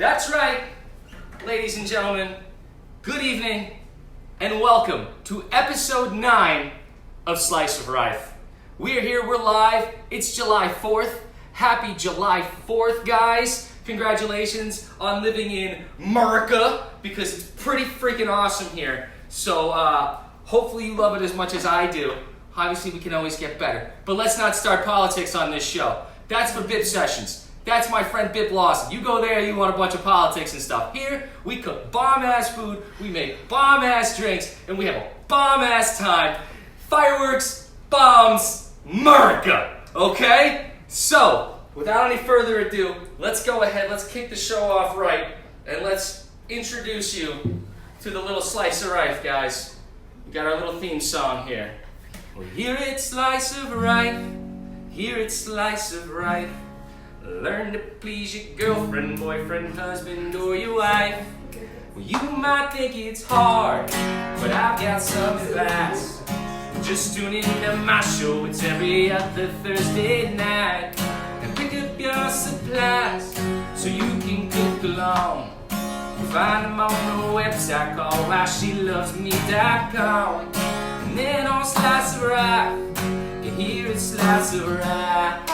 That's right, ladies and gentlemen. Good evening and welcome to episode 9 of Slice of Rife. We are here, we're live. It's July 4th. Happy July 4th, guys. Congratulations on living in America because it's pretty freaking awesome here. So hopefully you love it as much as I do. Obviously, we can always get better. But let's not start politics on this show. That's for Bip Sessions. That's my friend Bip Lawson. You go there, you want a bunch of politics and stuff. Here, we cook bomb-ass food, we make bomb-ass drinks, and we have a bomb-ass time. Fireworks, bombs, America. Okay? So, without any further ado, let's go ahead, let's kick the show off right, and let's introduce you to the little Slice of Rife, guys. We got our little theme song here. Well, here it's Slice of Rife, here it's Slice of Rife. Learn to please your girlfriend, boyfriend, husband, or your wife. Well, you might think it's hard, but I've got some advice. Just tune in to my show, it's every other Thursday night. And pick up your supplies so you can cook along. You'll find them on the website called whyshelovesme.com. And then on Slice of Rife, you hear it's Slice of Rife.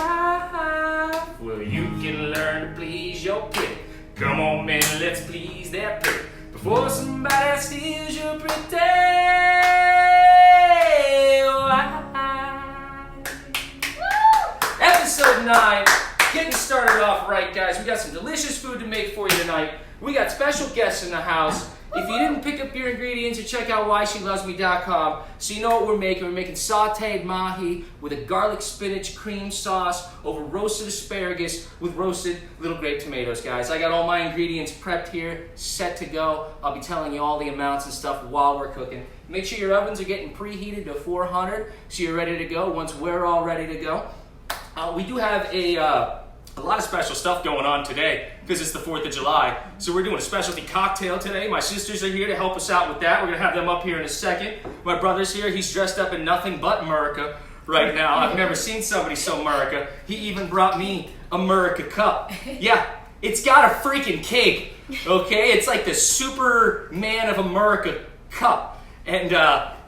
Well, you can learn to please your pretty. Come on, man, let's please that pretty. Before somebody steals your pretty wife. Episode 9, getting started off right, guys. We got some delicious food to make for you tonight. We got special guests in the house. If you didn't pick up your ingredients, you check out whyshelovesme.com so you know what we're making. We're making sautéed Mahi with a garlic spinach cream sauce over roasted asparagus with roasted little grape tomatoes, guys. I got all my ingredients prepped here, set to go. I'll be telling you all the amounts and stuff while we're cooking. Make sure your ovens are getting preheated to 400 so you're ready to go once we're all ready to go. We do have a lot of special stuff going on today because it's the 4th of July. So we're doing a specialty cocktail today. My sisters are here to help us out with that. We're going to have them up here in a second. My brother's here. He's dressed up in nothing but America right now. I've never seen somebody so America. He even brought me America cup. Yeah, it's got a freaking cake, okay? It's like the Superman of America cup. And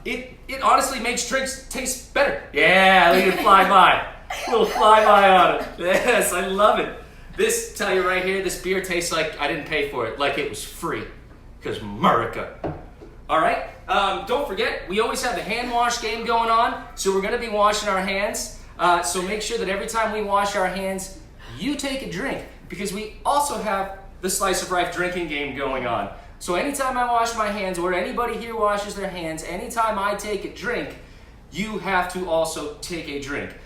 it honestly makes drinks taste better. Yeah, look at it fly by. A little flyby on it. Yes, I love it. This, tell you right here, this beer tastes like I didn't pay for it, like it was free. Because America. All right, don't forget, we always have the hand wash game going on, so we're going to be washing our hands. So make sure that every time we wash our hands, you take a drink, because we also have the Slice of Rife drinking game going on. So anytime I wash my hands, or anybody here washes their hands, anytime I take a drink, you have to also take a drink.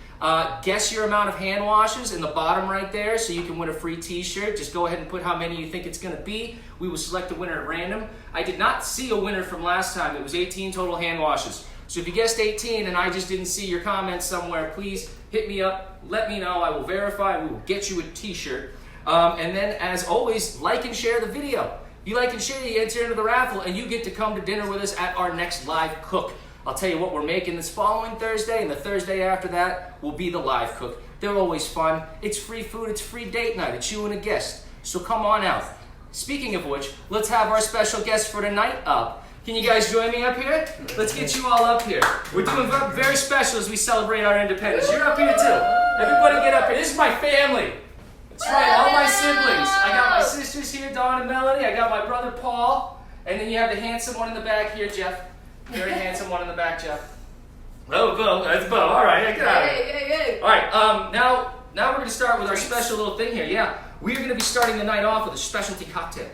Guess your amount of hand washes in the bottom right there so you can win a free t-shirt. Just go ahead and put how many you think it's going to be. We will select a winner at random. I did not see a winner from last time. It was 18 total hand washes. So if you guessed 18 and I just didn't see your comments somewhere, please hit me up. Let me know. I will verify. We will get you a t-shirt. And then, as always, like and share the video. If you like and share, you enter into the raffle and you get to come to dinner with us at our next live cook. I'll tell you what we're making this following Thursday, and the Thursday after that will be the live cook. They're always fun. It's free food. It's free date night. It's you and a guest. So come on out. Speaking of which, let's have our special guest for tonight up. Can you guys join me up here? Let's get you all up here. We're doing very special as we celebrate our independence. You're up here too. Everybody get up here. This is my family. That's right, all my siblings. I got my sisters here, Dawn and Melody. I got my brother Paul. And then you have the handsome one in the back here, Jeff. Very handsome one in the back, Jeff. Oh, Bo. That's Bo. All right, get out of here. Hey. All right, now we're going to start with our special little thing here. Yeah, we're going to be starting the night off with a specialty cocktail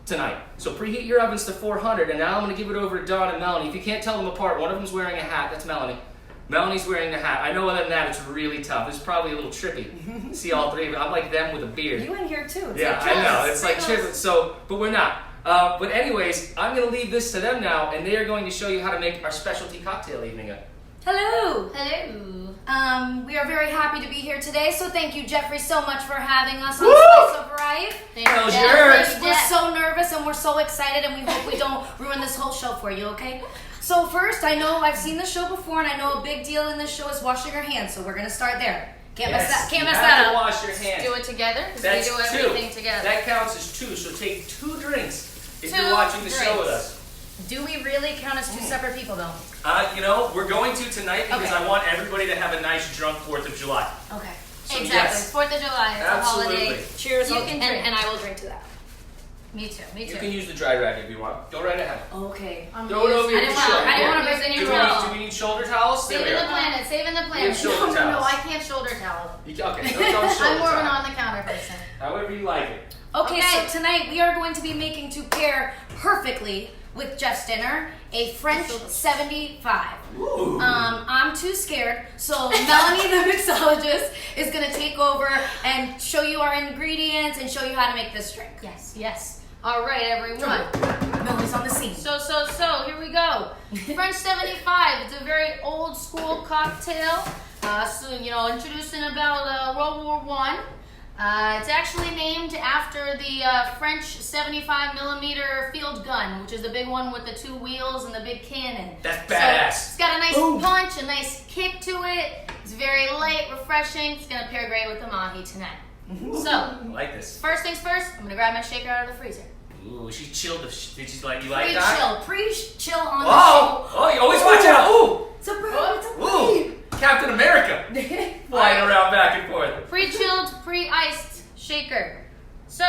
tonight. So preheat your ovens to 400, and now I'm going to give it over to Dawn and Melanie. If you can't tell them apart, one of them's wearing a hat. That's Melanie. Melanie's wearing the hat. I know other than that, it's really tough. It's probably a little trippy. See all three of them. I'm like them with a beard. You in here too. It's yeah, like I know. It's like trippy. So, but we're not. But anyways, I'm going to leave this to them now, and they are going to show you how to make our specialty cocktail evening. Hello. Hello. We are very happy to be here today, so thank you, Jeffrey, so much for having us on Slice of Rife. How's yours? We're so nervous and we're so excited, and we hope we don't ruin this whole show for you, okay? So first, I know I've seen the show before, and I know a big deal in this show is washing your hands, so we're going to start there. Can't mess that you up. have to wash your hands. Do it together because we That's do two. everything together. That counts as 2. So take 2 drinks if Two you're watching the show drinks. with us. Do we really count as 2 separate people though? We're going to tonight because Okay. I want everybody to have a nice drunk 4th of July. Okay. So Exactly. yes. 4th of July. It's Absolutely. a holiday. Cheers. You can drink. and I will drink to that. Me too. Me too. You can use the dry rag if you want. Go right ahead. Okay. Throw it over your shoulder. I didn't want to Use break in Do your we, towel. need, do we need shoulder towels? There Saving we the are. planet. Saving the We planet. have shoulder No, towels. I can't shoulder towel. Okay, don't shoulder I'm more of an towel. on-the-counter person. However you like it. Okay, Okay. so tonight we are going to be making to pair perfectly with Jeff's dinner a French 75. Ooh. I'm too scared, so Melanie, the mixologist, is gonna take over and show you our ingredients and show you how to make this drink. Yes. Yes. All right, everyone. Melanie's on the scene. So, here we go. French 75, it's a very old school cocktail. Introduced in about World War I. It's actually named after the French 75 millimeter field gun, which is the big one with the 2 wheels and the big cannon. That's badass. So it's got a nice Boom. punch, a nice kick to it. It's very light, refreshing. It's gonna pair great with the Mahi tonight. So, I like this. first things first, I'm gonna grab my shaker out of the freezer. Ooh, she chilled. Did you like that? Pre-chill on the Oh, you always watch out. Ooh, It's a bird. It's a ooh, Captain America. Flying around back and forth. Pre-chilled, pre-iced shaker. So,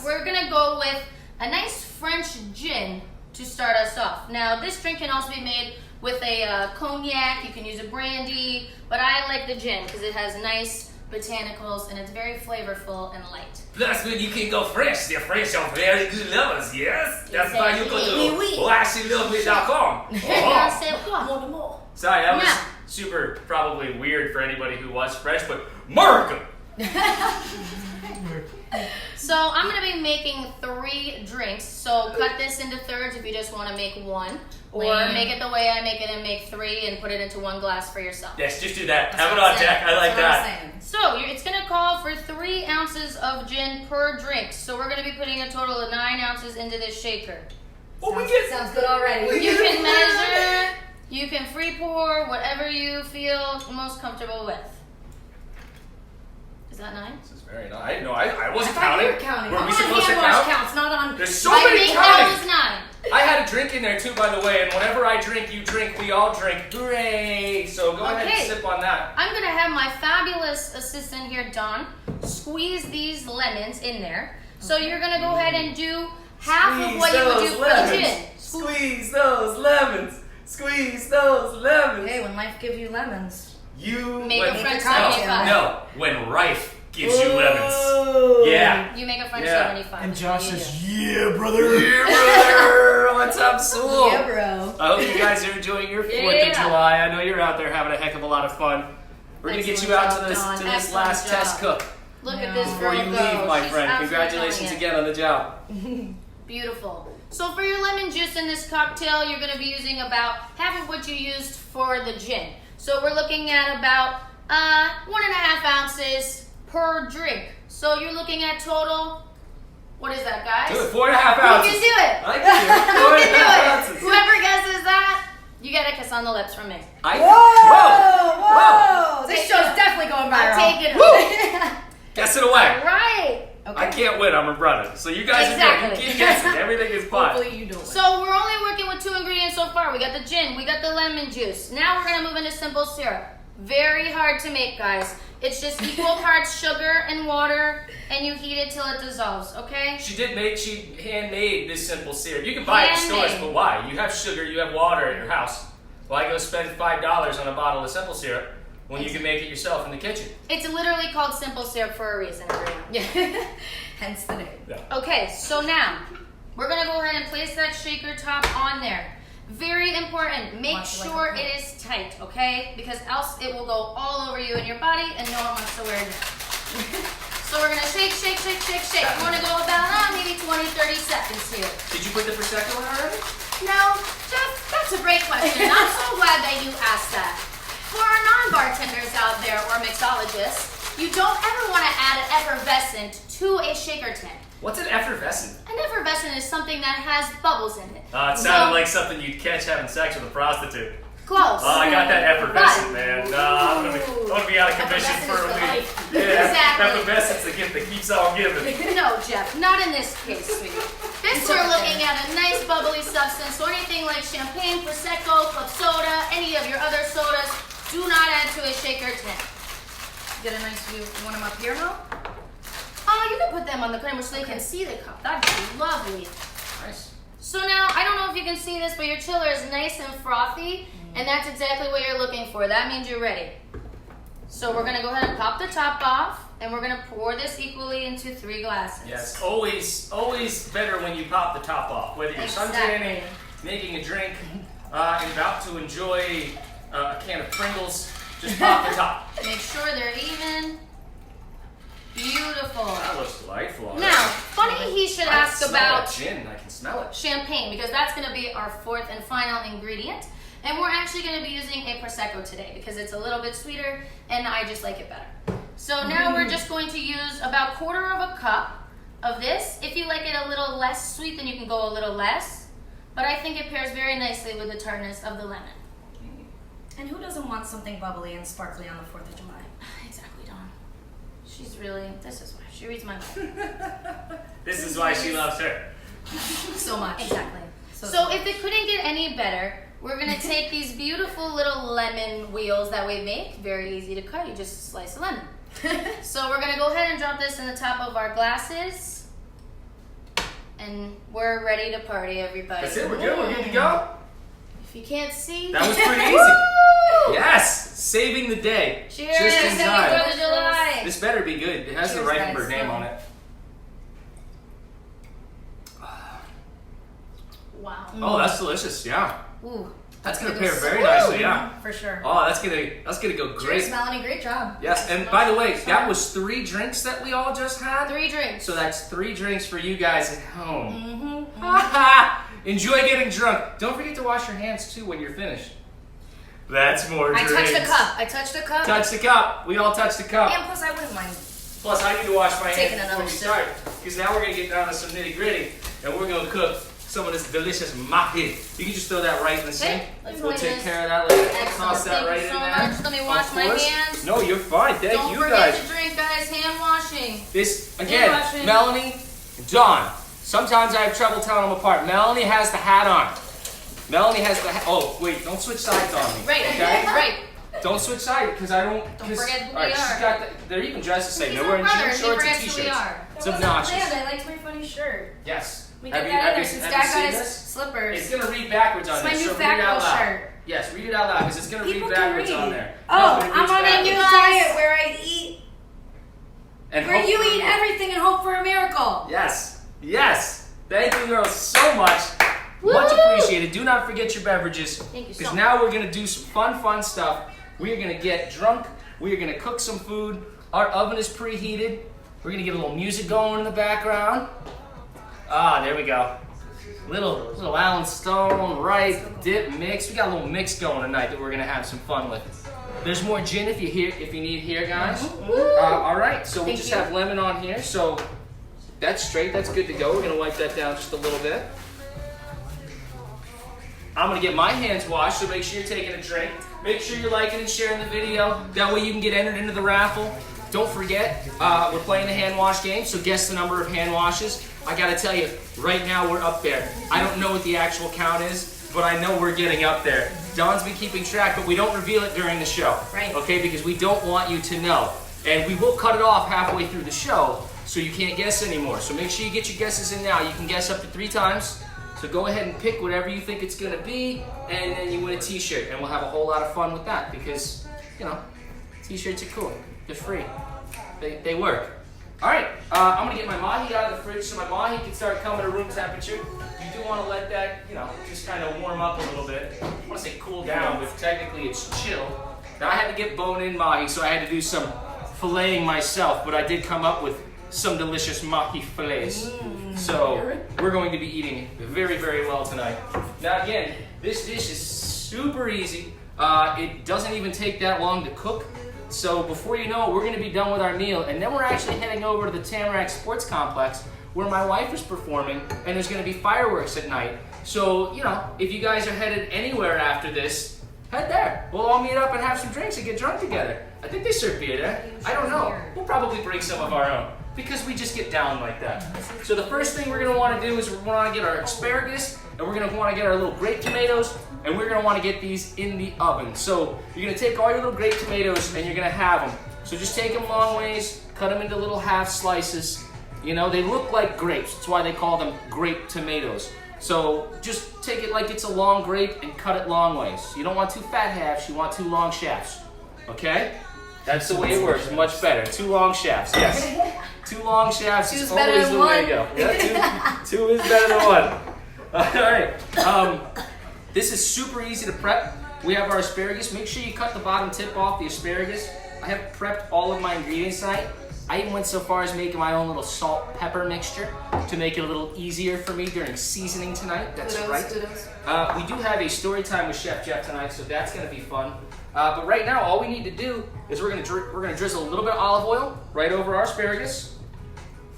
we're gonna go with a nice French gin to start us off. Now, this drink can also be made with a cognac. You can use a brandy, but I like the gin because it has nice botanicals and it's very flavorful and light. Plus, when you can go French, the French are very good lovers, yes? That's why you go Oui, to oui. whysheyloveme.com. More, more. Sorry, that was Now. super probably weird for anybody who was French, but America! So I'm gonna be making 3 drinks. So cut this into thirds if you just want to make 1, or Lame. make it the way I make it and make 3 and put it into 1 glass for yourself. Yes, just do that. That's Have it what I'm on saying. deck. I like That's what I'm that. saying. So it's gonna call for 3 ounces of gin per drink. So we're gonna be putting a total of 9 ounces into this shaker. Oh, we get Sounds good already. You can measure, you can free pour, whatever you feel most comfortable with. Is that 9? This is very nice. I didn't know. I wasn't I thought counting. you were counting. Were we On supposed to hand wash count? counts, not on. There's so I many think that was counting. 9. I had a drink in there too, by the way, and whenever I drink, you drink, we all drink. Hooray! So go ahead Okay. and sip on that. I'm gonna have my fabulous assistant here, Dawn, squeeze these lemons in there. So you're gonna go ahead and do half of what you would do for the gin. Squeeze those lemons. Squeeze those lemons. Hey, when life gives you lemons. You Make when- a French cocktail. 75. No, when Rife gives you lemons. Whoa. Yeah. You make a French Yeah. 75. And Josh says, "Yeah, brother." Yeah, brother. What's up, Soul? Yeah, bro. I hope you guys are enjoying your 4th of Yeah. July. I know you're out there having a heck of a lot of fun. We're going to get you out to Excellent this job, to Dawn. this last Excellent test job. cook Look No. at this before girl you go. leave, my She's friend. absolutely Congratulations killing it. again on the job. Beautiful. So for your lemon juice in this cocktail, you're going to be using about half of what you used for the gin. So we're looking at about 1.5 ounces per drink. So you're looking at total, what is that, guys? Do it. 4.5 Who ounces. can do it? I can do it. Who can 4.5 do it? ounces. Whoever guesses that, you get a kiss on the lips from me. Whoa! This show's definitely going viral. I'll take it. Guess it away. Right. I can't win. I'm a brother. So you guys are Exactly. good. You keep guessing. Everything is fine. Hopefully you don't. So we're only working with 2 ingredients so far. We got the gin, we got the lemon juice. Now we're gonna move into simple syrup. Very hard to make, guys. It's just equal parts sugar and water, and you heat it till it dissolves, okay? She handmade this simple syrup. You can buy it in stores, Handmade. but why? You have sugar, you have water at your house. Why go spend $5 on a bottle of simple syrup when you can make it yourself in the kitchen? It's literally called simple syrup for a reason, everyone. Yeah. Hence the name. Okay, so now we're gonna go ahead and place that shaker top on there. Very important, make Watch it like sure a it is tight, okay? Because else it will go all over you and your body and no one wants to wear it. So we're gonna shake, shake, shake, shake, shake. We're gonna go about maybe 20, 30 seconds here. Did you put the Prosecco in already? Now, Jeff, that's a great question. I'm so glad that you asked that. For our non-bartenders out there or mixologists, you don't ever want to add an effervescent to a shaker tin. What's an effervescent? An effervescent is something that has bubbles in it. It sounded like something you'd catch having sex with a prostitute. Close. I got that effervescent, man. I'm gonna be out of commission for a week. Yeah, Exactly. effervescent's the gift that keeps on giving. No, Jeff, not in this case, sweetie. This we're looking at a nice bubbly substance, so anything like champagne, prosecco, club soda, any of your other sodas, do not add to a shaker tin. Get a nice view. You want them up here, Mo? Oh, you can put them on the creamer so they can see the cup. That'd be lovely. Nice. So now, I don't know if you can see this, but your chiller is nice and frothy, and that's exactly what you're looking for. That means you're ready. So we're gonna go ahead and pop the top off, and we're gonna pour this equally into 3 glasses. Yes, always better when you pop the top off. Whether you're suntanning, making a drink, and about to enjoy a can of Pringles, just pop the top. Make sure they're even. Beautiful. That looks delightful. Already. Now, funny he should ask I can about smell that gin. I can smell it. champagne, because that's gonna be our 4th and final ingredient. And we're actually gonna be using a Prosecco today because it's a little bit sweeter and I just like it better. So now we're just going to use about 1/4 of a cup of this. If you like it a little less sweet, then you can go a little less. But I think it pairs very nicely with the tartness of the lemon. And who doesn't want something bubbly and sparkly on the 4th of July? Exactly, Dawn. She's really, this is why. She reads my mind. This is why she loves her. So much. Exactly. So if it couldn't get any better, we're gonna take these beautiful little lemon wheels that we make. Very easy to cut, you just slice a lemon. So we're gonna go ahead and drop this in the top of our glasses. And we're ready to party, everybody. That's it, we're good, we're good to go. If you can't see. That was pretty easy. Yes, saving the day. Cheers, Just in happy time. 4th of July. This better be good. It has Cheers, the Rife guys. name on it. Wow. Oh, that's delicious. Yeah, Ooh. that's gonna pair very nicely. Yeah. For sure. Oh, that's gonna go great. Cheers, Melanie. Great job. Yes, and by the way, that was 3 drinks that we all just had. 3 drinks. So that's 3 drinks for you guys at home. Mm-hmm. Enjoy getting drunk. Don't forget to wash your hands too when you're finished. That's more I drinks. touched the cup. I touched the cup. Touch the cup. We all touch the cup. And plus, I wouldn't mind. Plus, I need to wash my Taking hands before another we sip. start. Because now we're going to get down to some nitty gritty. And we're going to cook some of this delicious Mahi. You can just throw that right in the sink. let's We'll go take this. care of that later. Excellent. Toss that Thank right you in so there. much. Let me wash Of my course. hands. No, you're fine. Thank Don't you forget guys. to drink, guys. Hand washing. This, Hand again, washing. Melanie, Dawn. Sometimes I have trouble telling them apart. Melanie has the hat on. Melanie has the hat. Oh, wait, don't switch sides on me. Right, Okay? right. Don't switch sides because I don't. Don't forget who all right, we she's are. got they're even dressed the same. He's They're our wearing brother, jean and he shorts and forgets who we t-shirts. are. It's obnoxious. I liked my funny shirt. Yes. We Have got you- that have in there you- since have Dad you got seen his this? slippers. It's gonna read backwards on It's there. my new So read it out Facto loud. shirt. Yes, read it out loud because it's gonna People read can backwards read. on there. Oh, No, it I'm reads on a new backwards. diet where I eat, And where hope you for- eat everything and hope for a miracle. Yes. Yes. Thank you, girls, so much. Woo! Much appreciated. Do not forget your beverages. Thank you so Because much. now we're going to do some fun stuff. We are going to get drunk. We are going to cook some food. Our oven is preheated. We're going to get a little music going in the background. Ah, there we go. Little Alan Stone, Rife, dip mix. We got a little mix going tonight that we're going to have some fun with. There's more gin if you need here, guys. All right, so we Thank just you. have lemon on here. So that's straight. That's good to go. We're going to wipe that down just a little bit. I'm gonna get my hands washed, so make sure you're taking a drink. Make sure you're liking and sharing the video. That way you can get entered into the raffle. Don't forget, we're playing the hand wash game, so guess the number of hand washes. I gotta tell you, right now we're up there. I don't know what the actual count is, but I know we're getting up there. Dawn's been keeping track, but we don't reveal it during the show. Right. Okay, because we don't want you to know. And we will cut it off halfway through the show, so you can't guess anymore. So make sure you get your guesses in now. You can guess up to 3 times. So go ahead and pick whatever you think it's gonna be, and then you win a t-shirt, and we'll have a whole lot of fun with that because, you know, t-shirts are cool. They're free. They work. All right, I'm gonna get my Mahi out of the fridge so my Mahi can start coming to room temperature. You do wanna let that, you know, just kind of warm up a little bit. I wanna say cool down, but technically it's chill. Now I had to get bone-in Mahi, so I had to do some filleting myself, but I did come up with some delicious Mahi fillets. So we're going to be eating very, very well tonight. Now again, this dish is super easy. It doesn't even take that long to cook. So before you know it, we're gonna be done with our meal, and then we're actually heading over to the Tamarack Sports Complex where my wife is performing, and there's gonna be fireworks at night. So, you know, if you guys are headed anywhere after this, head there. We'll all meet up and have some drinks and get drunk together. I think they serve beer there. I don't know. We'll probably bring some of our own because we just get down like that. So the first thing we're going to want to do is we're going to want to get our asparagus, and we're going to want to get our little grape tomatoes, and we're going to want to get these in the oven. So you're going to take all your little grape tomatoes and you're going to have them. So just take them long ways, cut them into little half slices. You know, they look like grapes. That's why they call them grape tomatoes. So just take it like it's a long grape and cut it long ways. You don't want two fat halves, you want two long shafts. Okay? That's the way it works. Much better. Two long shafts. Yes. Two long shafts is always the way to go. Yeah, two is better than one. All right. This is super easy to prep. We have our asparagus. Make sure you cut the bottom tip off the asparagus. I have prepped all of my ingredients tonight. I even went so far as making my own little salt pepper mixture to make it a little easier for me during seasoning tonight. That's right. We do have a story time with Chef Jeff tonight, so that's going to be fun. But right now, all we need to do is we're going to drizzle a little bit of olive oil right over our asparagus.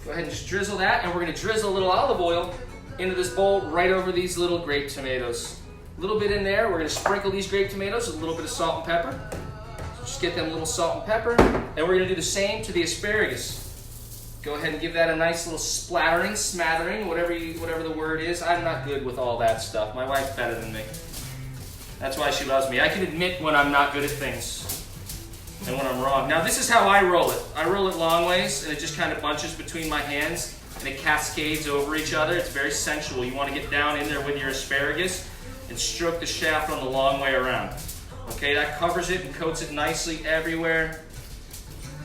Go ahead and just drizzle that, and we're going to drizzle a little olive oil into this bowl right over these little grape tomatoes. A little bit in there. We're going to sprinkle these grape tomatoes with a little bit of salt and pepper. Just get them a little salt and pepper, and we're going to do the same to the asparagus. Go ahead and give that a nice little splattering, smattering, whatever the word is. I'm not good with all that stuff. My wife's better than me. That's why she loves me. I can admit when I'm not good at things and when I'm wrong. Now this is how I roll it. I roll it long ways, and it just kind of bunches between my hands, and it cascades over each other. It's very sensual. You want to get down in there with your asparagus and stroke the shaft on the long way around. Okay, that covers it and coats it nicely everywhere.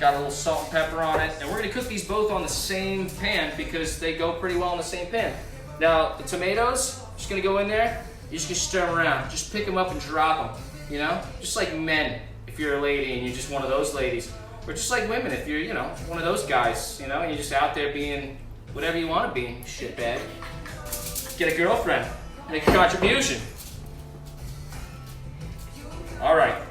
Got a little salt and pepper on it. And we're going to cook these both on the same pan because they go pretty well in the same pan. Now, the tomatoes, just going to go in there. You're just going to stir them around. Just pick them up and drop them, you know? Just like men, if you're a lady and you're just one of those ladies. Or just like women, if you're, you know, one of those guys, you know? And you're just out there being whatever you want to be, shitbag. Get a girlfriend. Make a contribution. All right,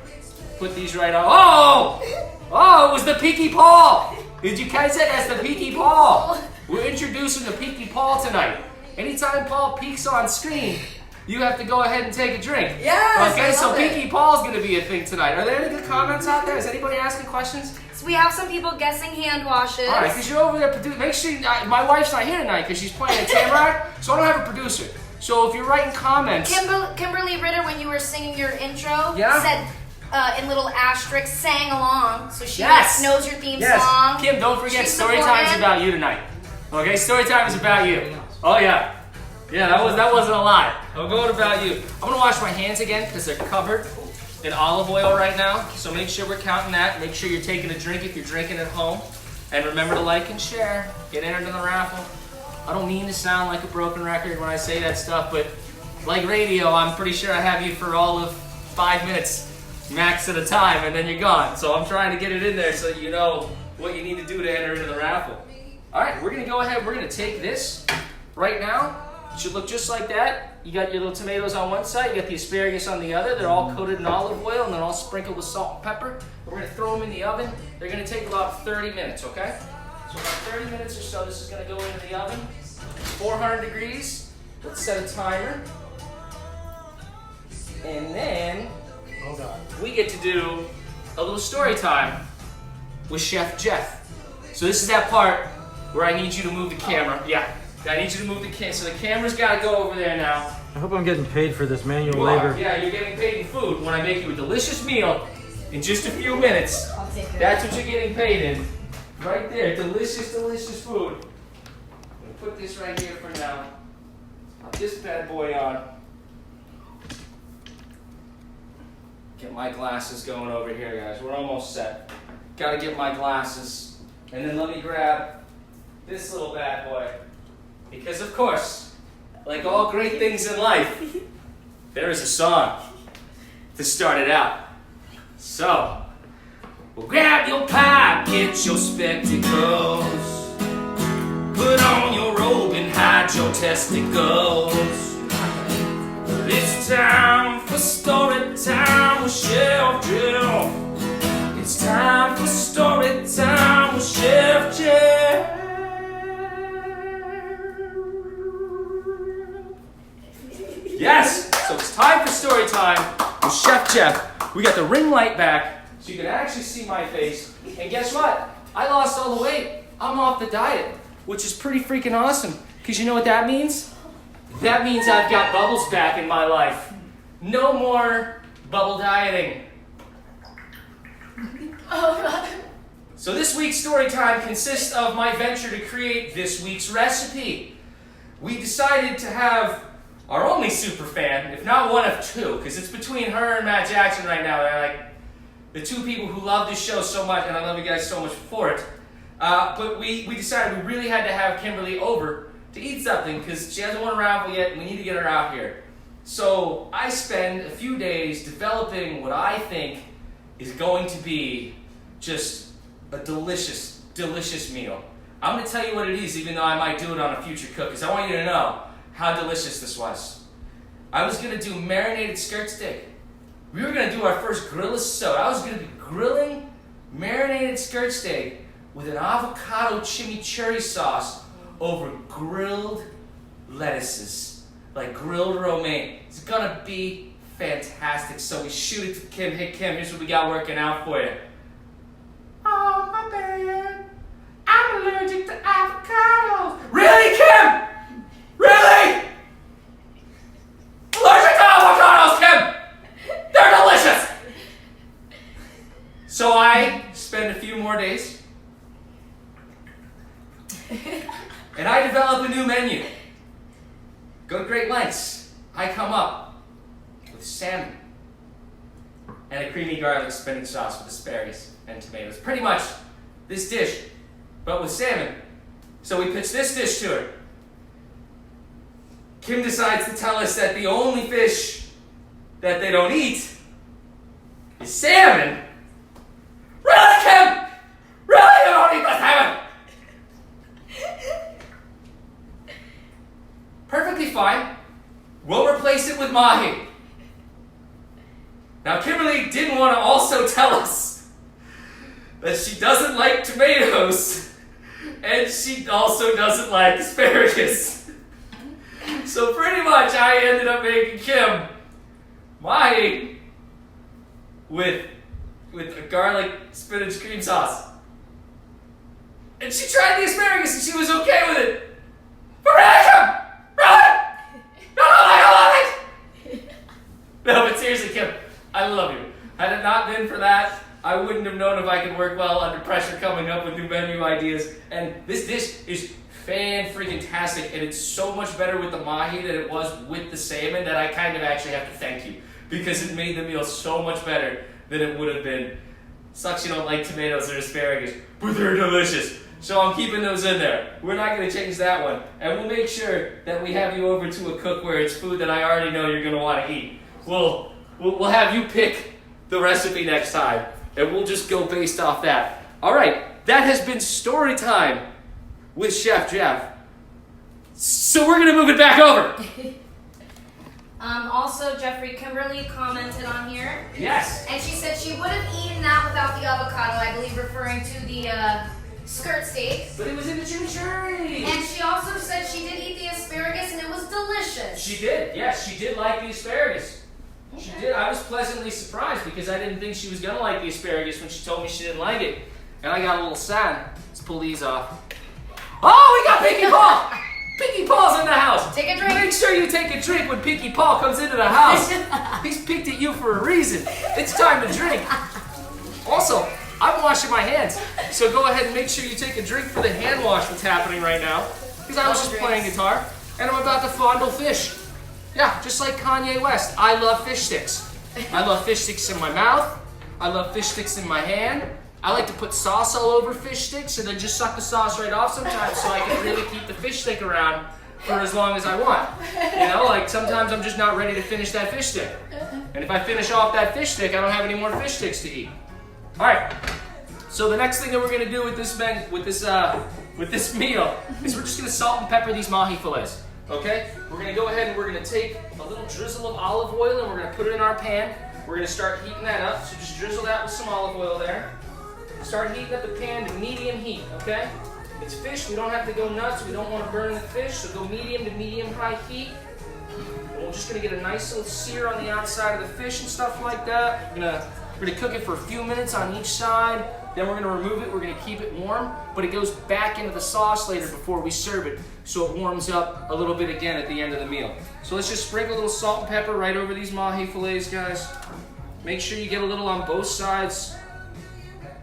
put these right on. Oh, it was the Peaky Paul. Did you catch that? That's the Peaky Paul. We're introducing the Peaky Paul tonight. Anytime Paul peeks on screen, you have to go ahead and take a drink. Yes. Okay, so Peaky Paul's gonna be a thing tonight. Are there any good comments out there? Is anybody asking questions? So we have some people guessing hand washes. All right, because you're over there. Make sure my wife's not here tonight because she's playing a tambourine, so I don't have a producer. So if you're writing comments, Kimberly Ritter, when you were singing your intro, said in little asterisks, sang along, so she knows your theme song. Kim, don't forget, story time's about you tonight. Okay, story time is about you. Oh yeah, that wasn't a lie. I'm going about you. I'm gonna wash my hands again because they're covered in olive oil right now. So make sure we're counting that. Make sure you're taking a drink if you're drinking at home, and remember to like and share. Get entered in the raffle. I don't mean to sound like a broken record when I say that stuff, but like radio, I'm pretty sure I have you for all of 5 minutes max at a time, and then you're gone. So I'm trying to get it in there so you know what you need to do to enter into the raffle. All right, we're going to go ahead. We're going to take this right now. It should look just like that. You got your little tomatoes on one side. You got the asparagus on the other. They're all coated in olive oil, and they're all sprinkled with salt and pepper. We're going to throw them in the oven. They're going to take about 30 minutes, okay? So about 30 minutes or so, this is going to go into the oven. 400 degrees. Let's set a timer. And then we get to do a little story time with Chef Jeff. So this is that part where I need you to move the camera. Yeah, I need you to move the camera. So the camera's got to go over there now. I hope I'm getting paid for this manual You labor. are. Yeah, you're getting paid in food when I make you a delicious meal in just a few minutes. I'll take it. That's what you're getting paid in. Right there, delicious, delicious food. I'm gonna put this right here for now. Put this bad boy on. Get my glasses going over here, guys. We're almost set. Gotta get my glasses. And then let me grab this little bad boy. Because of course, like all great things in life, there is a song to start it out. So, well, grab your pipe, get your spectacles, put on your robe and hide your testicles. It's time for story time with Chef Jeff. It's time for story time with Chef Jeff. Yes, so it's time for story time with Chef Jeff. We got the ring light back, so you can actually see my face. And guess what? I lost all the weight. I'm off the diet, which is pretty freaking awesome. Because you know what that means? That means I've got bubbles back in my life. No more bubble dieting. Oh God. So this week's story time consists of my venture to create this week's recipe. We decided to have our only super fan, if not one of two, because it's between her and Matt Jackson right now. They're like the two people who love this show so much, and I love you guys so much for it. But we decided we really had to have Kimberly over to eat something because she hasn't won a raffle yet, and we need to get her out here. So I spend a few days developing what I think is going to be just a delicious, delicious meal. I'm going to tell you what it is, even though I might do it on a future cook, because I want you to know how delicious this was. I was going to do marinated skirt steak. We were going to do our first grill-a-sode. I was going to be grilling marinated skirt steak with an avocado chimichurri sauce over grilled lettuces, like grilled romaine. It's going to be fantastic. So we shoot it to Kim. Hey, Kim, here's what we got working out for you. Oh, my bad. I'm allergic to avocados. Really, Kim? Really? Allergic to avocados, Kim? They're delicious. So I spend a few more days and I develop a new menu. Go to great lengths. I come up with salmon and a creamy garlic spinach sauce with asparagus and tomatoes. Pretty much this dish, but with salmon. So we pitch this dish to her. Kim decides to tell us that the only fish that they don't eat is salmon. Really, Kim? Really? You don't eat the salmon? Perfectly fine. We'll replace it with Mahi. Now, Kimberly didn't want to also tell us that she doesn't like tomatoes and she also doesn't like asparagus. So pretty much I ended up making Kim Mahi with a garlic spinach cream sauce. And she tried the asparagus and she was okay with it. But really, Kim? Really? No, I love it! No, but seriously, Kim, I love you. Had it not been for that, I wouldn't have known if I could work well under pressure coming up with new menu ideas. And this dish is fan-freaking-tastic, and it's so much better with the Mahi than it was with the salmon that I kind of actually have to thank you, because it made the meal so much better than it would have been. Sucks you don't like tomatoes or asparagus, but they're delicious. So I'm keeping those in there. We're not going to change that one. And we'll make sure that we have you over to a cook where it's food that I already know you're going to want to eat. We'll have you pick the recipe next time, and we'll just go based off that. All right, that has been story time with Chef Jeff. So we're going to move it back over. Also, Jeffrey, Kimberly commented on here. Yes. And she said she would have eaten that without the avocado, I believe referring to the skirt steak. But it was in the chimichurri. And she also said she did eat the asparagus and it was delicious. She did, yes. She did like the asparagus. Okay. She did. I was pleasantly surprised because I didn't think she was going to like the asparagus when she told me she didn't like it. And I got a little sad. Let's pull these off. Oh, we got Pinky Paul! Pinky Paul's in the house. Take a drink. Make sure you take a drink when Pinky Paul comes into the house. He's picked at you for a reason. It's time to drink. Also, I'm washing my hands, so go ahead and make sure you take a drink for the hand wash that's happening right now. Because I was just playing guitar, and I'm about to fondle fish. Yeah, just like Kanye West. I love fish sticks. I love fish sticks in my mouth. I love fish sticks in my hand. I like to put sauce all over fish sticks and then just suck the sauce right off sometimes so I can really keep the fish stick around for as long as I want. You know, like sometimes I'm just not ready to finish that fish stick. And if I finish off that fish stick, I don't have any more fish sticks to eat. All right. So the next thing that we're gonna do with this meal is we're just gonna salt and pepper these Mahi fillets. Okay? We're gonna go ahead and we're gonna take a little drizzle of olive oil and we're gonna put it in our pan. We're gonna start heating that up. So just drizzle that with some olive oil there. Start heating up the pan to medium heat, okay? It's fish, we don't have to go nuts, we don't want to burn the fish, so go medium to medium high heat. And we're just gonna get a nice little sear on the outside of the fish and stuff like that. We're gonna cook it for a few minutes on each side. Then we're gonna remove it. We're gonna keep it warm, but it goes back into the sauce later before we serve it, so it warms up a little bit again at the end of the meal. So let's just sprinkle a little salt and pepper right over these mahi fillets, guys. Make sure you get a little on both sides.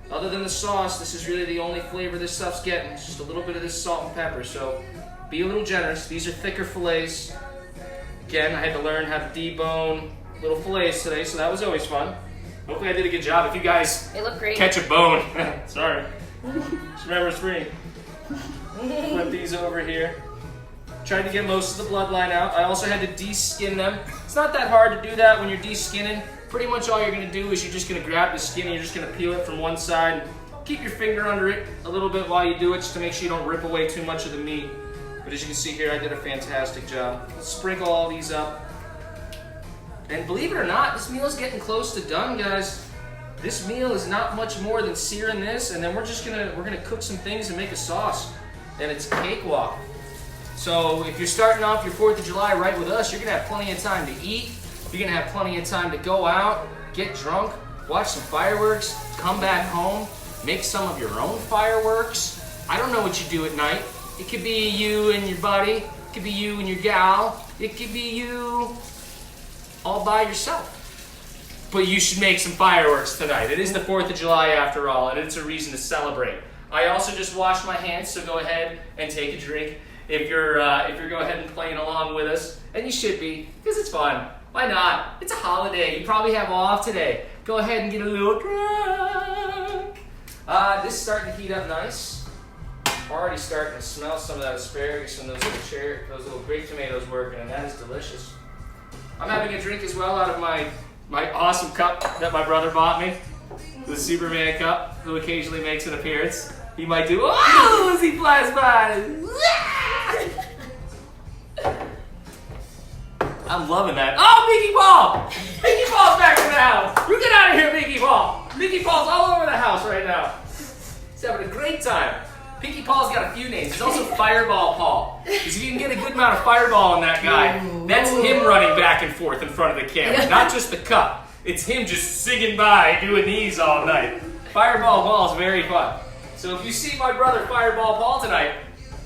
Other than the sauce, this is really the only flavor this stuff's getting. It's just a little bit of this salt and pepper, so be a little generous. These are thicker fillets. Again, I had to learn how to debone little fillets today, so that was always fun. Hopefully I did a good job. If you guys They look great. catch a bone, sorry. Just remember it's free. Flip these over here. Tried to get most of the bloodline out. I also had to de-skin them. It's not that hard to do that when you're de-skinning. Pretty much all you're gonna do is you're just gonna grab the skin and you're just gonna peel it from one side. Keep your finger under it a little bit while you do it, just to make sure you don't rip away too much of the meat. But as you can see here, I did a fantastic job. Let's sprinkle all these up. And believe it or not, this meal is getting close to done, guys. This meal is not much more than searing this, and then we're gonna cook some things and make a sauce. And it's a cakewalk. So if you're starting off your 4th of July right with us, you're gonna have plenty of time to eat. You're gonna have plenty of time to go out, get drunk, watch some fireworks, come back home, make some of your own fireworks. I don't know what you do at night. It could be you and your buddy. It could be you and your gal. It could be you all by yourself. But you should make some fireworks tonight. It is the 4th of July after all, and it's a reason to celebrate. I also just washed my hands, so go ahead and take a drink if you're go ahead and playing along with us. And you should be, because it's fun. Why not? It's a holiday. You probably have off today. Go ahead and get a little drunk. This is starting to heat up nice. Already starting to smell some of that asparagus and those little grape tomatoes working, and that is delicious. I'm having a drink as well out of my awesome cup that my brother bought me, the Superman cup, who occasionally makes an appearance. He might do, oh, as he flies by. I'm loving that. Oh, Mickey Ball! Mickey Ball's back in the house. You get out of here, Mickey Ball. Mickey Ball's all over the house right now. He's having a great time. Pinky Paul's got a few names. He's also Fireball Paul. Because if you can get a good amount of fireball on that guy, that's him running back and forth in front of the camera. Not just the cup. It's him just singing by, doing these all night. Fireball Paul is very fun. So if you see my brother Fireball Paul tonight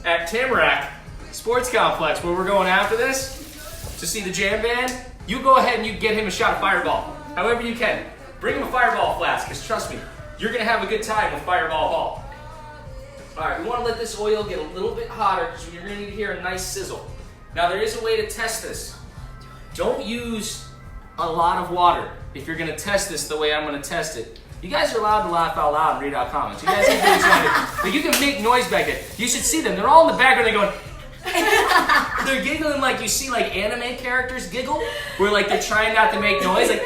at Tamarack Sports Complex, where we're going after this, to see the jam band, you go ahead and you get him a shot of Fireball. However you can. Bring him a Fireball flask, because trust me, you're going to have a good time with Fireball Paul. Alright, we want to let this oil get a little bit hotter because you're going to need to hear a nice sizzle. Now there is a way to test this. Don't use a lot of water if you're going to test this the way I'm going to test it. You guys are allowed to laugh out loud and read out comments. You guys can do it. Like, you can make noise back there. You should see them. They're all in the background. They're going... They're giggling like you see like anime characters giggle, where like they're trying not to make noise, like...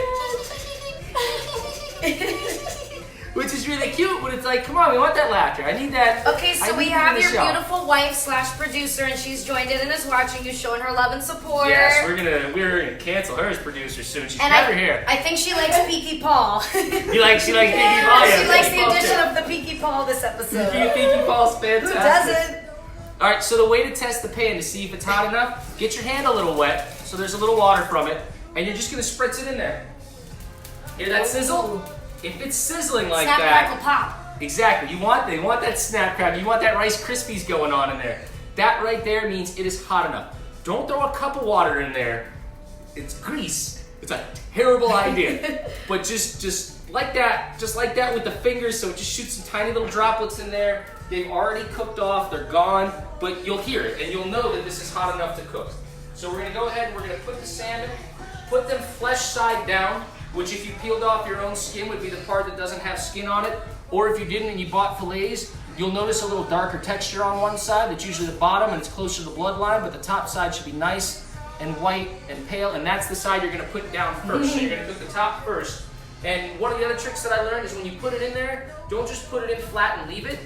Which is really cute, but it's like, come on, we want that laughter. I need that. Okay, so we have your beautiful wife / producer, and she's joined in and is watching you, showing her love and support. Yes, we're gonna cancel her as producer soon. She's and never here. I think she likes Peaky Paul. She likes Peaky Paul. She likes the addition of the Peaky Paul this episode. Peaky Paul's fantastic. Who doesn't? All right, so the way to test the pan to see if it's hot enough, get your hand a little wet, so there's a little water from it, and you're just gonna spritz it in there. Hear that sizzle? If it's sizzling like snap, that, crackle, pop. Exactly. You want that snap crackle. You want that Rice Krispies going on in there. That right there means it is hot enough. Don't throw a cup of water in there. It's grease. It's a terrible idea. But just like that with the fingers, so just shoot some tiny little droplets in there. They've already cooked off. They're gone, but you'll hear it and you'll know that this is hot enough to cook. So we're gonna go ahead and we're gonna put the salmon, put them flesh side down, which if you peeled off your own skin would be the part that doesn't have skin on it. Or if you didn't and you bought fillets, you'll notice a little darker texture on one side. That's usually the bottom and it's closer to the bloodline, but the top side should be nice and white and pale, and that's the side you're gonna put down first. So you're gonna cook the top first. And one of the other tricks that I learned is when you put it in there, don't just put it in flat and leave it.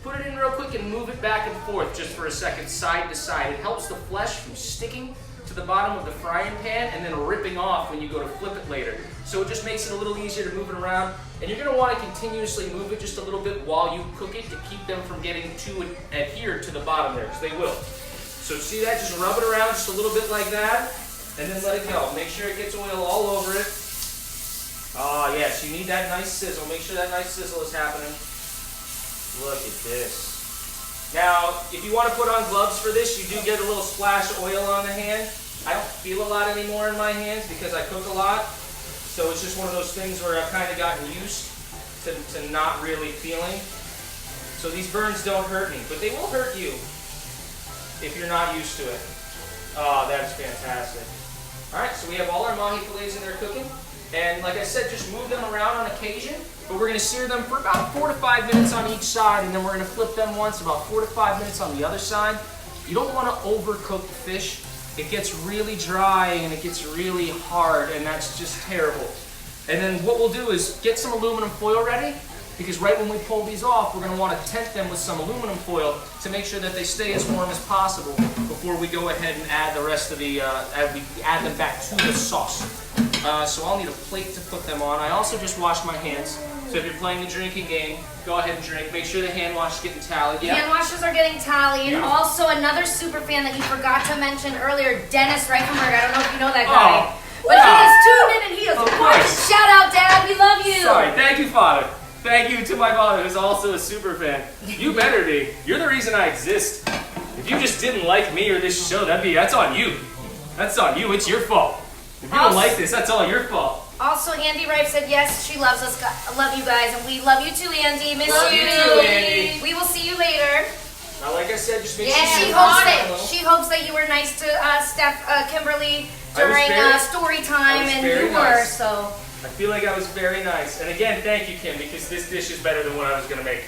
Put it in real quick and move it back and forth just for a second, side to side. It helps the flesh from sticking to the bottom of the frying pan and then ripping off when you go to flip it later. So it just makes it a little easier to move it around. And you're gonna wanna continuously move it just a little bit while you cook it to keep them from getting too adhered to the bottom there, because they will. So see that? Just rub it around just a little bit like that. and then let it go. Make sure it gets oil all over it. Oh yes, you need that nice sizzle. Make sure that nice sizzle is happening. Look at this. Now, if you want to put on gloves for this, you do get a little splash of oil on the hand. I don't feel a lot anymore in my hands because I cook a lot. So it's just one of those things where I've kind of gotten used to not really feeling. So these burns don't hurt me, but they will hurt you if you're not used to it. Oh, that's fantastic. All right, so we have all our mahi fillets in there cooking. And like I said, just move them around on occasion. But we're going to sear them for about 4 to 5 minutes on each side, and then we're going to flip them once, about 4 to 5 minutes on the other side. You don't want to overcook the fish. It gets really dry and it gets really hard, and that's just terrible. And then what we'll do is get some aluminum foil ready, because right when we pull these off, we're going to want to tent them with some aluminum foil to make sure that they stay as warm as possible before we go ahead and add the rest of the, add them back to the sauce. So I'll need a plate to put them on. I also just washed my hands. So if you're playing the drinking game, go ahead and drink. Make sure the hand wash is getting tallied. Yeah. Hand washes are getting tallied. Yeah. Also, another super fan that you forgot to mention earlier, Dennis Reichenberg. I don't know if you know that guy. Oh, but he is tuned in and he is of watching. course. Shout out, Dad. We love you. Sorry. Thank you, Father. Thank you to my father, who's also a super fan. You better be. You're the reason I exist. If you just didn't like me or this show, that's on you. That's on you. It's your fault. If you don't like this, that's all your fault. Also, Andy Rife said yes, she loves us. Love you guys, and we love you too, Andy. Miss Love you too, Andy. We will see you later. Now, like I said, just make Yeah, sure she hopes that you were nice to Kimberly during story time, and you were. So I feel like I was very nice. And again, thank you, Kim, because this dish is better than what I was going to make.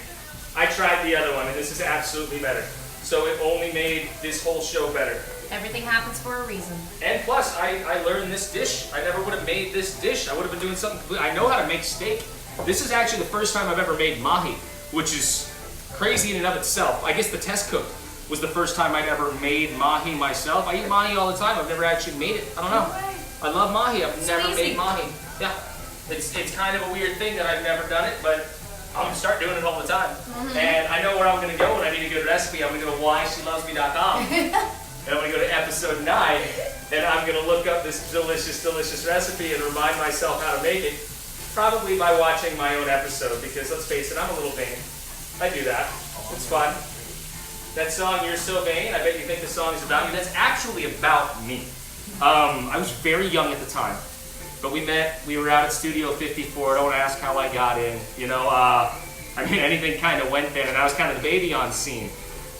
I tried the other one, and this is absolutely better. So it only made this whole show better. everything happens for a reason. And plus, I learned this dish. I never would have made this dish. I would have been doing something. I know how to make steak. This is actually the first time I've ever made mahi, which is crazy in and of itself. I guess the test cook was the first time I'd ever made mahi myself. I eat mahi all the time. I've never actually made it. I don't know. I love mahi. I've never made mahi. Yeah. It's kind of a weird thing that I've never done it, but I'm going to start doing it all the time. And I know where I'm going to go when I need a good recipe. I'm going to go to whyshelovesme.com. And I'm going to go to episode 9, and I'm going to look up this delicious, delicious recipe and remind myself how to make it. Probably by watching my own episode, because let's face it, I'm a little vain. I do that. It's fun. That song, You're So Vain, I bet you think the song is about you. That's actually about me. I was very young at the time. But we met, we were out at Studio 54. Don't ask how I got in. You know, I mean, anything kind of went there, and I was kind of the baby on scene.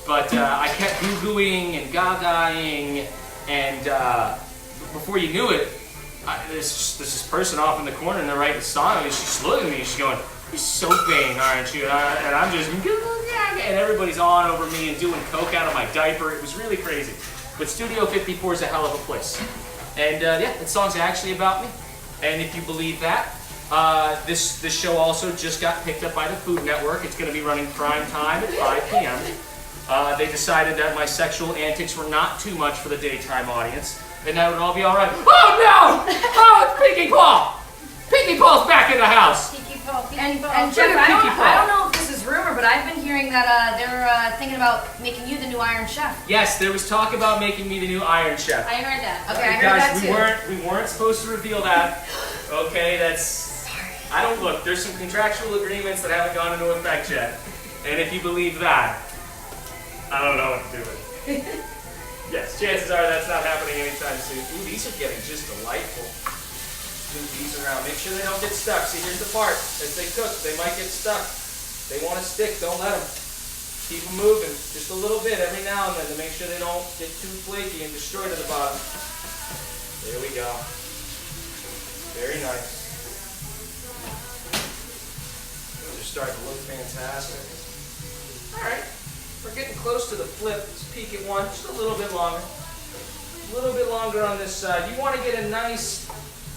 But I kept goo-gooing and gagaing, and before you knew it, there's this person off in the corner, and they're writing a song, and she's just looking at me, and she's going, "You're so vain, aren't you?" And I'm just, and everybody's on over me and doing coke out of my diaper. It was really crazy. But Studio 54 is a hell of a place. And yeah, that song's actually about me. And if you believe that, this show also just got picked up by the Food Network. It's going to be running prime time at 5 p.m. They decided that my sexual antics were not too much for the daytime audience, and that would all be all right. Oh no! Oh, it's Pinky Paul! Pinky Paul's back in the house! Pinky Paul, And Jeff, Pinky Paul. I don't know if this is rumor, but I've been hearing that they're thinking about making you the new Iron Chef. Yes, there was talk about making me the new Iron Chef. I heard that. Okay, I heard Guys, that too. we weren't supposed to reveal that. Okay, that's... I don't look. There's some contractual agreements that haven't gone into effect yet. And if you believe that, I don't know what to do with it. Yes, chances are that's not happening anytime soon. Ooh, these are getting just delightful. Move these around. Make sure they don't get stuck. See, here's the part. As they cook, they might get stuck. They want to stick. Don't let them. Keep them moving just a little bit every now and then to make sure they don't get too flaky and destroy to the bottom. There we go. Very nice. Those are starting to look fantastic. All right. We're getting close to the flip. Let's peek at one just a little bit longer. A little bit longer on this side. You want to get a nice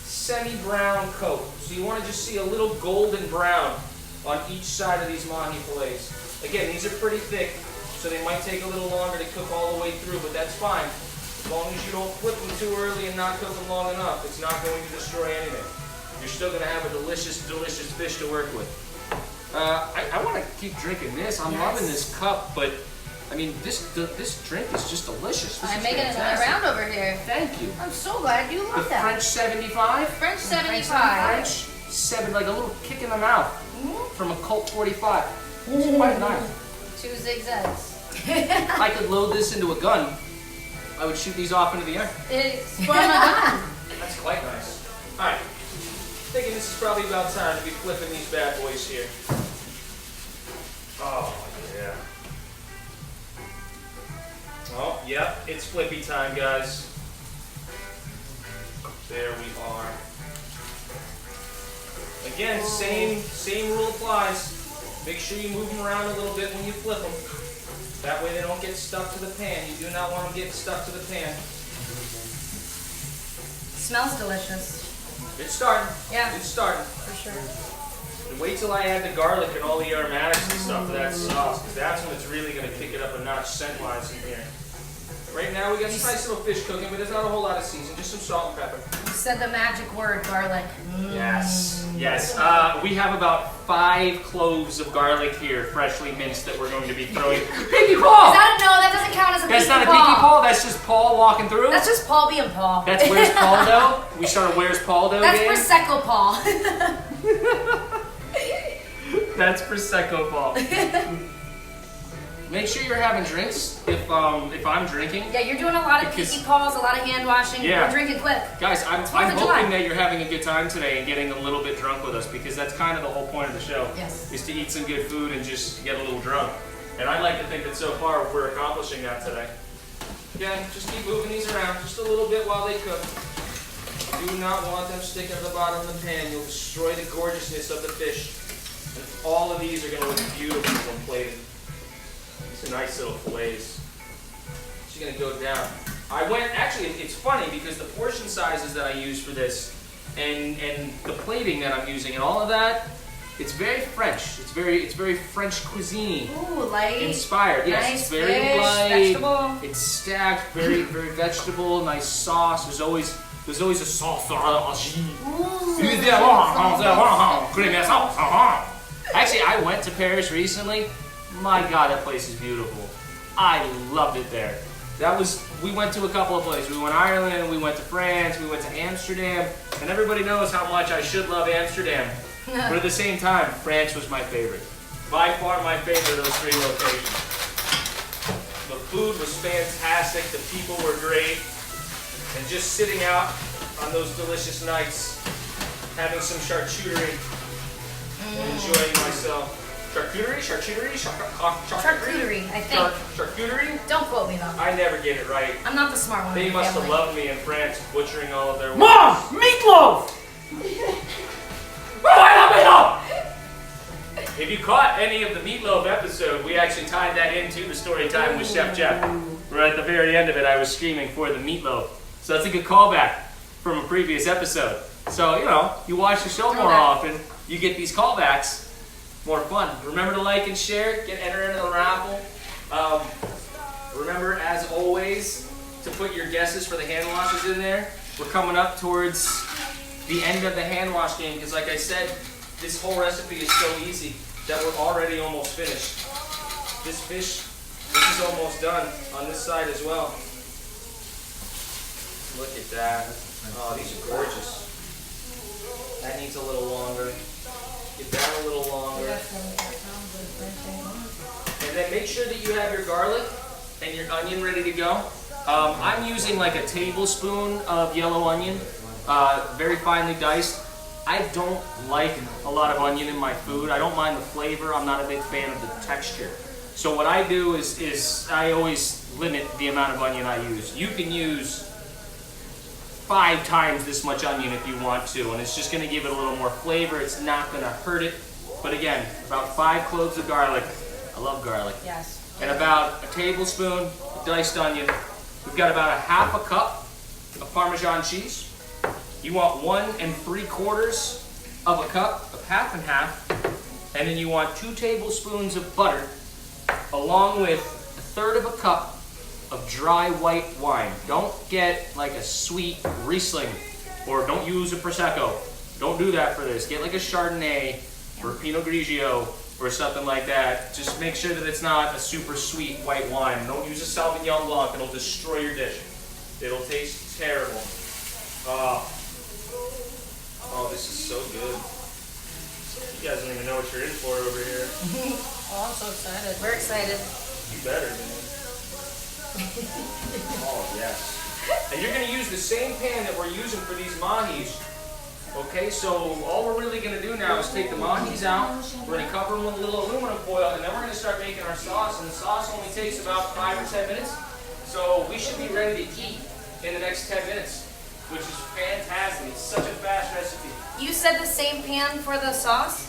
semi-brown coat. So you want to just see a little golden brown on each side of these mahi fillets. Again, these are pretty thick, so they might take a little longer to cook all the way through, but that's fine. As long as you don't flip them too early and not cook them long enough, it's not going to destroy anything. You're still going to have a delicious, delicious fish to work with. I want to keep drinking this. I'm loving this cup, but I mean, this drink is just delicious. This I'm is making another fantastic. round over here. Thank you. I'm so glad you The love that. French 75. French 75. French 7, like a little kick in the mouth from a Colt 45. It's quite nice. 2 zigzags. If I could load this into a gun, I would shoot these off into the air. It's from a gun. That's quite nice. All right. Thinking this is probably about time to be flipping these bad boys here. Oh, yeah. Oh, yep, it's flippy time, guys. There we are. Again, same rule applies. Make sure you move them around a little bit when you flip them. That way they don't get stuck to the pan. You do not want them getting stuck to the pan. Smells delicious. It's starting. Yeah. It's starting. For sure. And wait till I add the garlic and all the aromatics and stuff to that sauce, because that's when it's really going to kick it up a notch scent-wise in here. Right now we got some nice little fish cooking, but there's not a whole lot of season, just some salt and pepper. You said the magic word, garlic. Yes, yes. We have about 5 cloves of garlic here, freshly minced, that we're going to be throwing. Pinky Paul! That doesn't count as a That's pinky not a pinky Paul, that's just Paul walking through. That's just Paul being Paul. That's Where's Paul Dough? We started Where's Paul Dough That's game. Prosecco Paul. That's Prosecco Paul. Make sure you're having drinks if I'm drinking. Yeah, you're doing a lot of Because- pinky Pauls, a lot of hand washing. Yeah. You're drinking quick. Guys, I'm Fourth of hoping July. that you're having a good time today and getting a little bit drunk with us, because that's kind of the whole point of the show. Yes. Is to eat some good food and just get a little drunk. And I like to think that so far we're accomplishing that today. Again, just keep moving these around just a little bit while they cook. Do not want them sticking to the bottom of the pan. You'll destroy the gorgeousness of the fish. And all of these are going to look beautiful when plated. These are nice little fillets. She's going to go down. Actually, it's funny because the portion sizes that I use for this and the plating that I'm using and all of that, it's very French. It's very French cuisine Ooh, light. inspired. Yes, Nice it's very fish, light. vegetable. It's stacked, very vegetable, nice sauce. There's always a sauce. Actually, I went to Paris recently. My God, that place is beautiful. I loved it there. We went to a couple of places. We went to Ireland, we went to France, we went to Amsterdam, and everybody knows how much I should love Amsterdam. But at the same time, France was my favorite. By far my favorite of those 3 locations. The food was fantastic, the people were great, and just sitting out on those delicious nights, having some charcuterie, and enjoying myself. Charcuterie, Charcuterie, I think. Charcuterie? Don't quote me though. I never get it right. I'm not the smart one. They in the must have family. loved me in France, butchering all of their Mom! Meatloaf! Oh, I love meatloaf! If you caught any of the meatloaf episode, we actually tied that into the story time with Chef Jeff. Right at the very end of it, I was screaming for the meatloaf. So that's a good callback from a previous episode. So, you watch the show more often, you get these callbacks. More fun. Remember to like and share, get entered into the raffle. Remember, as always, to put your guesses for the hand washes in there. We're coming up towards the end of the hand wash game because, like I said, this whole recipe is so easy that we're already almost finished. This fish, this is almost done on this side as well. Look at that. Oh, these are gorgeous. That needs a little longer. Get that a little longer. And then make sure that you have your garlic and your onion ready to go. I'm using like a tablespoon of yellow onion, very finely diced. I don't like a lot of onion in my food. I don't mind the flavor. I'm not a big fan of the texture. So what I do is I always limit the amount of onion I use. You can use 5 times this much onion if you want to, and it's just going to give it a little more flavor. It's not going to hurt it. But again, about 5 cloves of garlic. I love garlic. Yes. And about a tablespoon of diced onion. We've got about a half a cup of Parmesan cheese. You want 1 3/4 of a cup of half and half. And then you want 2 tablespoons of butter, along with 1/3 of a cup of dry white wine. Don't get like a sweet Riesling, or don't use a Prosecco. Don't do that for this. Get like a Chardonnay or a Pinot Grigio, or something like that, just make sure that it's not a super sweet white wine. Don't use a Sauvignon Blanc, it'll destroy your dish. It'll taste terrible. Oh, this is so good. You guys don't even know what you're in for over here. Oh, I'm so excited. We're excited. You better, man. Oh, yes. And you're going to use the same pan that we're using for these mahis. Okay, so all we're really going to do now is take the mahis out. We're going to cover them with a little aluminum foil, and then we're going to start making our sauce. And the sauce only takes about 5 or 10 minutes. So we should be ready to eat in the next 10 minutes, which is fantastic. It's such a fast recipe. You said the same pan for the sauce?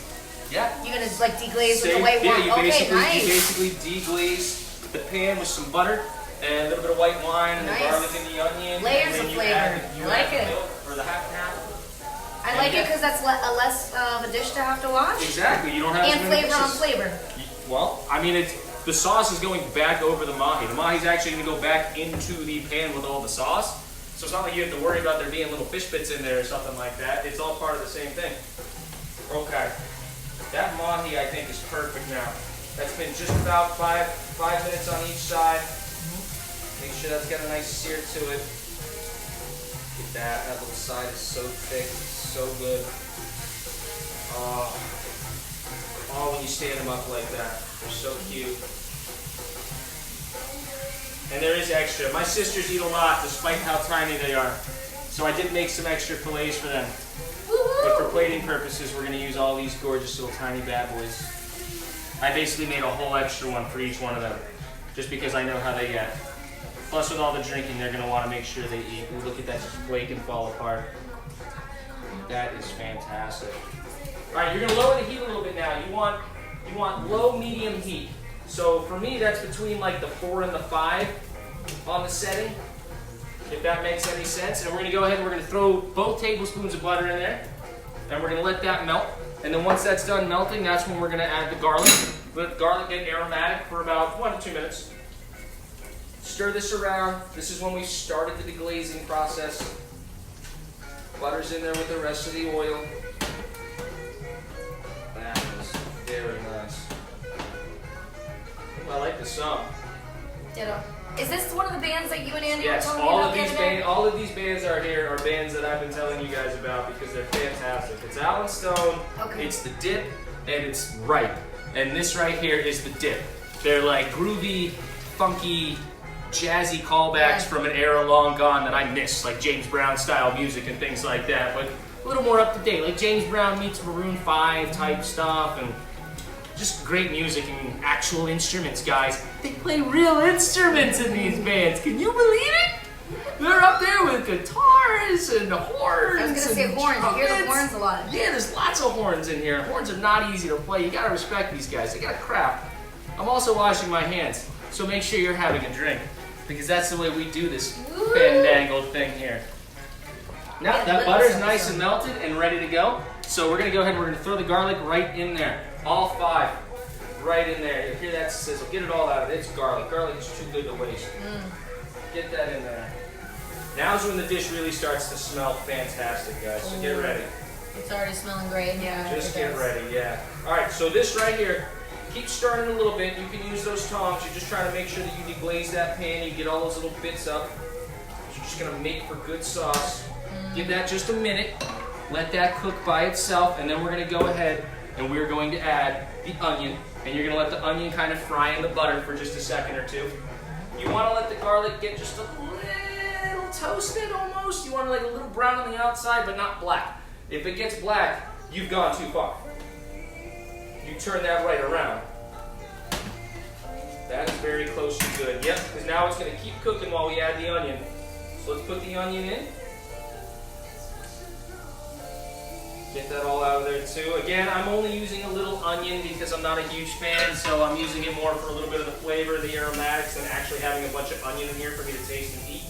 Yeah. You're gonna like deglaze with the Same- white yeah, wine. you Okay, basically, nice. you basically deglaze the pan with some butter and a little bit of white wine and Nice. the garlic and the onion. Layers and then of you flavor. add- I you like add the it. milk or the half and half. I like it because that's less of a dish to have to wash. Exactly. You don't have And as many flavor on dishes. flavor. Well, I mean, the sauce is going back over the mahi. The mahi's actually going to go back into the pan with all the sauce. So it's not like you have to worry about there being little fish bits in there or something like that. It's all part of the same thing. Okay. That mahi, I think, is perfect now. That's been just about five minutes on each side. Make sure that's got a nice sear to it. Look at that. That little side is so thick. So good. Oh, when you stand them up like that. They're so cute. And there is extra. My sisters eat a lot, despite how tiny they are. So I did make some extra fillets for them. But for plating purposes, we're going to use all these gorgeous little tiny bad boys. I basically made a whole extra one for each one of them, just because I know how they get. Plus, with all the drinking, they're going to want to make sure they eat. Ooh, look at that just flake and fall apart. That is fantastic. All right, you're going to lower the heat a little bit now. You want low, medium heat. So for me, that's between like the 4 and the 5 on the setting, if that makes any sense. And we're going to go ahead and we're going to throw both tablespoons of butter in there, and we're going to let that melt. And then once that's done melting, that's when we're going to add the garlic. Let the garlic get aromatic for about 1 to 2 minutes. Stir this around. This is when we started the deglazing process. Butter's in there with the rest of the oil. That is very nice. I like the song. Ditto. Is this one of the bands that you and Andy Yes, were telling me about the other day? all of these bands are here are bands that I've been telling you guys about because they're fantastic. It's Alan Stone, Okay. it's The Dip, and it's Ripe. And this right here is The Dip. They're like groovy, funky, jazzy callbacks from an era long gone that I miss, like James Brown style music and things like that, but a little more up to date, like James Brown meets Maroon 5 type stuff, and just great music and actual instruments, guys. They play real instruments in these bands. Can you believe it? They're up there with guitars and horns. I was gonna say and horns. You hear the trumpets. horns a lot. Yeah, there's lots of horns in here. Horns are not easy to play. You gotta respect these guys. They got craft. I'm also washing my hands, so make sure you're having a drink, because that's the way we do this fandangled thing here. Now Yeah, that let butter's us nice some. and melted and ready to go. So we're gonna go ahead and we're gonna throw the garlic right in there. All 5 right in there. You hear that sizzle. Get it all out of it. It's garlic. Garlic is too good to waste. Get that in there. Now's when the dish really starts to smell fantastic, guys. So get ready. It's already smelling great. Yeah. Just it get does. ready, yeah. All right, so this right here, keep stirring a little bit. You can use those tongs. You're just trying to make sure that you deglaze that pan. You get all those little bits up. You're just gonna make for good sauce. Give that just a minute. Let that cook by itself, and then we're gonna go ahead and we're going to add the onion. And you're gonna let the onion kind of fry in the butter for just a second or two. You wanna let the garlic get just a little toasted almost. You want like a little brown on the outside, but not black. If it gets black, you've gone too far. You turn that right around. That is very close to good. Yep, because now it's going to keep cooking while we add the onion. So let's put the onion in. Get that all out of there too. Again, I'm only using a little onion because I'm not a huge fan, so I'm using it more for a little bit of the flavor, the aromatics, than actually having a bunch of onion in here for me to taste and eat.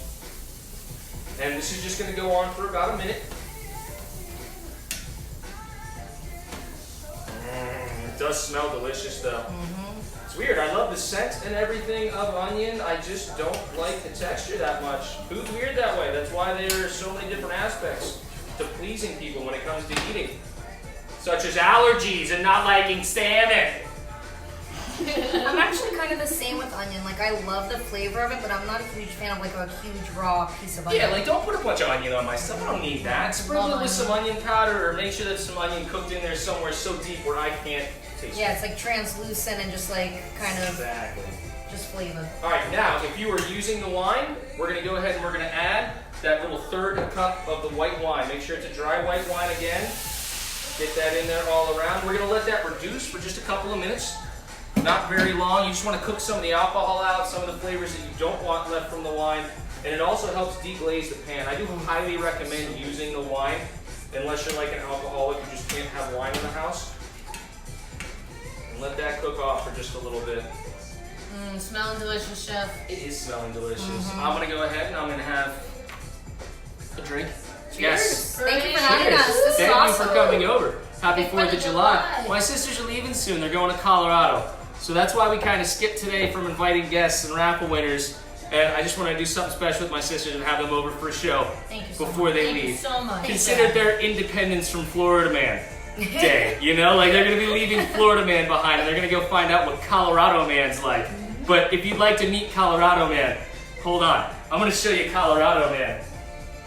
And this is just going to go on for about a minute. It does smell delicious though. It's weird. I love the scent and everything of onion. I just don't like the texture that much. Food's weird that way. That's why there are so many different aspects to pleasing people when it comes to eating, such as allergies and not liking salmon. I'm actually kind of the same with onion. Like, I love the flavor of it, but I'm not a huge fan of like a huge raw piece of onion. Yeah, like don't put a bunch of onion on my stuff. I don't need that. Sprinkle it with some onion powder, or make sure that some onion cooked in there somewhere so deep where I can't taste it. Yeah, it's like translucent and just like kind of Exactly. just flavor. All right, now if you were using the wine, we're gonna go ahead and we're gonna add that little third cup of the white wine. Make sure it's a dry white wine again. Get that in there all around. We're gonna let that reduce for just a couple of minutes. Not very long. You just want to cook some of the alcohol out, some of the flavors that you don't want left from the wine, and it also helps deglaze the pan. I do highly recommend using the wine, unless you're like an alcoholic who just can't have wine in the house. And let that cook off for just a little bit. Smelling delicious, chef. It is smelling delicious. I'm gonna go ahead and I'm gonna have a drink. Yes. Thank you for having us. This is Thank awesome. you for coming over. Happy Happy 4th of July. My sisters are leaving soon. They're going to Colorado. So that's why we kind of skipped today from inviting guests and raffle winners. And I just want to do something special with my sisters and have them over for a show Thank you so before they Thank you leave. so much. Consider their independence from Florida Man Day. You know, like they're going to be leaving Florida Man behind and they're going to go find out what Colorado Man's like. But if you'd like to meet Colorado Man, hold on. I'm going to show you Colorado Man.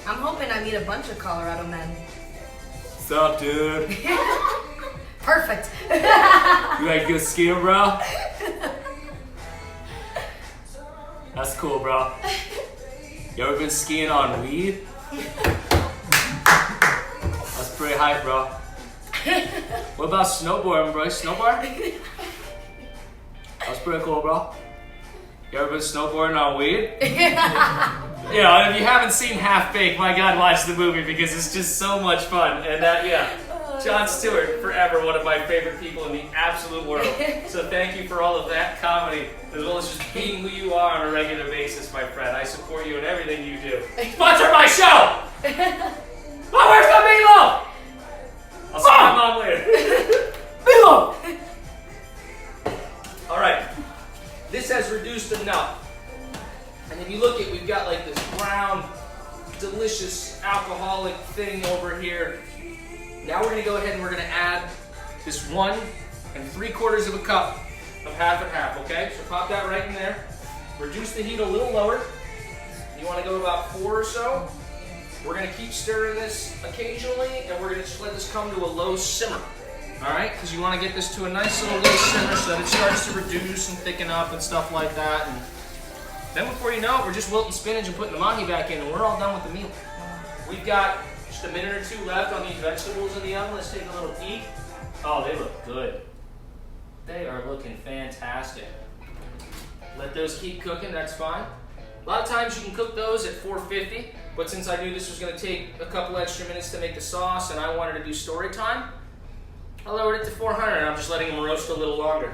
I'm hoping I meet a bunch of Colorado men. What's up, dude? Perfect. You like to go skiing, bro? That's cool, bro. You ever been skiing on weed? That's pretty hype, bro. What about snowboarding, bro? Snowboard? That's pretty cool, bro. You ever been snowboarding on weed? You know, if you haven't seen Half Baked, my God, watch the movie because it's just so much fun. And Jon Stewart, forever one of my favorite people in the absolute world. So thank you for all of that comedy, as well as just being who you are on a regular basis, my friend. I support you in everything you do. Sponsor my show! Oh, where's the meatloaf? I'll see my mom later. Meatloaf! All right, this has reduced enough. And if you look at, we've got like this brown, delicious alcoholic thing over here. Now we're gonna go ahead and we're gonna add this 1 3/4 cup of half and half, okay? So pop that right in there. Reduce the heat a little lower. You wanna go about 4 or so. We're gonna keep stirring this occasionally and we're gonna just let this come to a low simmer. All right, because you wanna get this to a nice little low simmer so that it starts to reduce and thicken up and stuff like that. And then before you know it, we're just wilting spinach and putting the mahi back in and we're all done with the meal. We've got just a minute or 2 left on these vegetables in the oven. Let's take a little peek. Oh, they look good. They are looking fantastic. Let those keep cooking, that's fine. A lot of times you can cook those at 450, but since I knew this was gonna take a couple extra minutes to make the sauce and I wanted to do story time, I lowered it to 400 and I'm just letting them roast a little longer.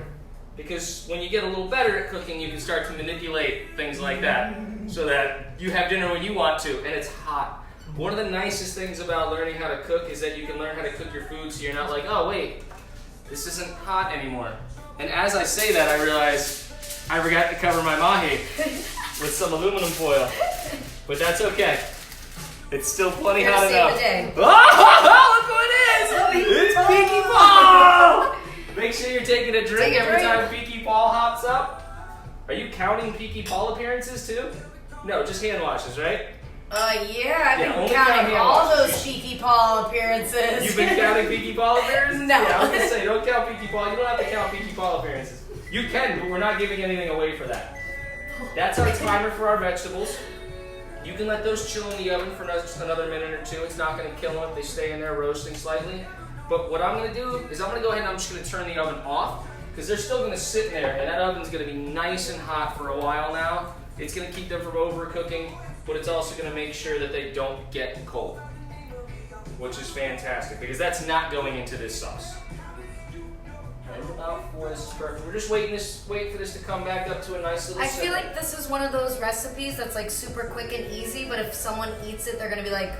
Because when you get a little better at cooking, you can start to manipulate things like that so that you have dinner when you want to and it's hot. One of the nicest things about learning how to cook is that you can learn how to cook your food so you're not like, oh wait, this isn't hot anymore. And as I say that, I realize I forgot to cover my mahi with some aluminum foil. But that's okay. It's still plenty hot enough. Day. Oh, look who it is! It's Peaky Paul! Make sure you're taking a drink every time Peaky Paul hops up. Are you counting Peaky Paul appearances too? No, just hand washes, right? Yeah, I've been only counting count all hand those Cheeky Paul appearances. You've been counting Peaky Paul appearances? No. Yeah, I was gonna say, don't count Peaky Paul. You don't have to count Peaky Paul appearances. You can, but we're not giving anything away for that. That's our timer for our vegetables. You can let those chill in the oven for just another minute or 2. It's not gonna kill them if they stay in there roasting slightly. But what I'm gonna do is I'm gonna go ahead and I'm just gonna turn the oven off because they're still gonna sit in there and that oven's gonna be nice and hot for a while now. It's gonna keep them from overcooking, but it's also gonna make sure that they don't get cold, which is fantastic because that's not going into this sauce. And about 4, this is perfect. We're just waiting for this to come back up to a nice little I simmer. feel like this is one of those recipes that's like super quick and easy, but if someone eats it, they're gonna be like,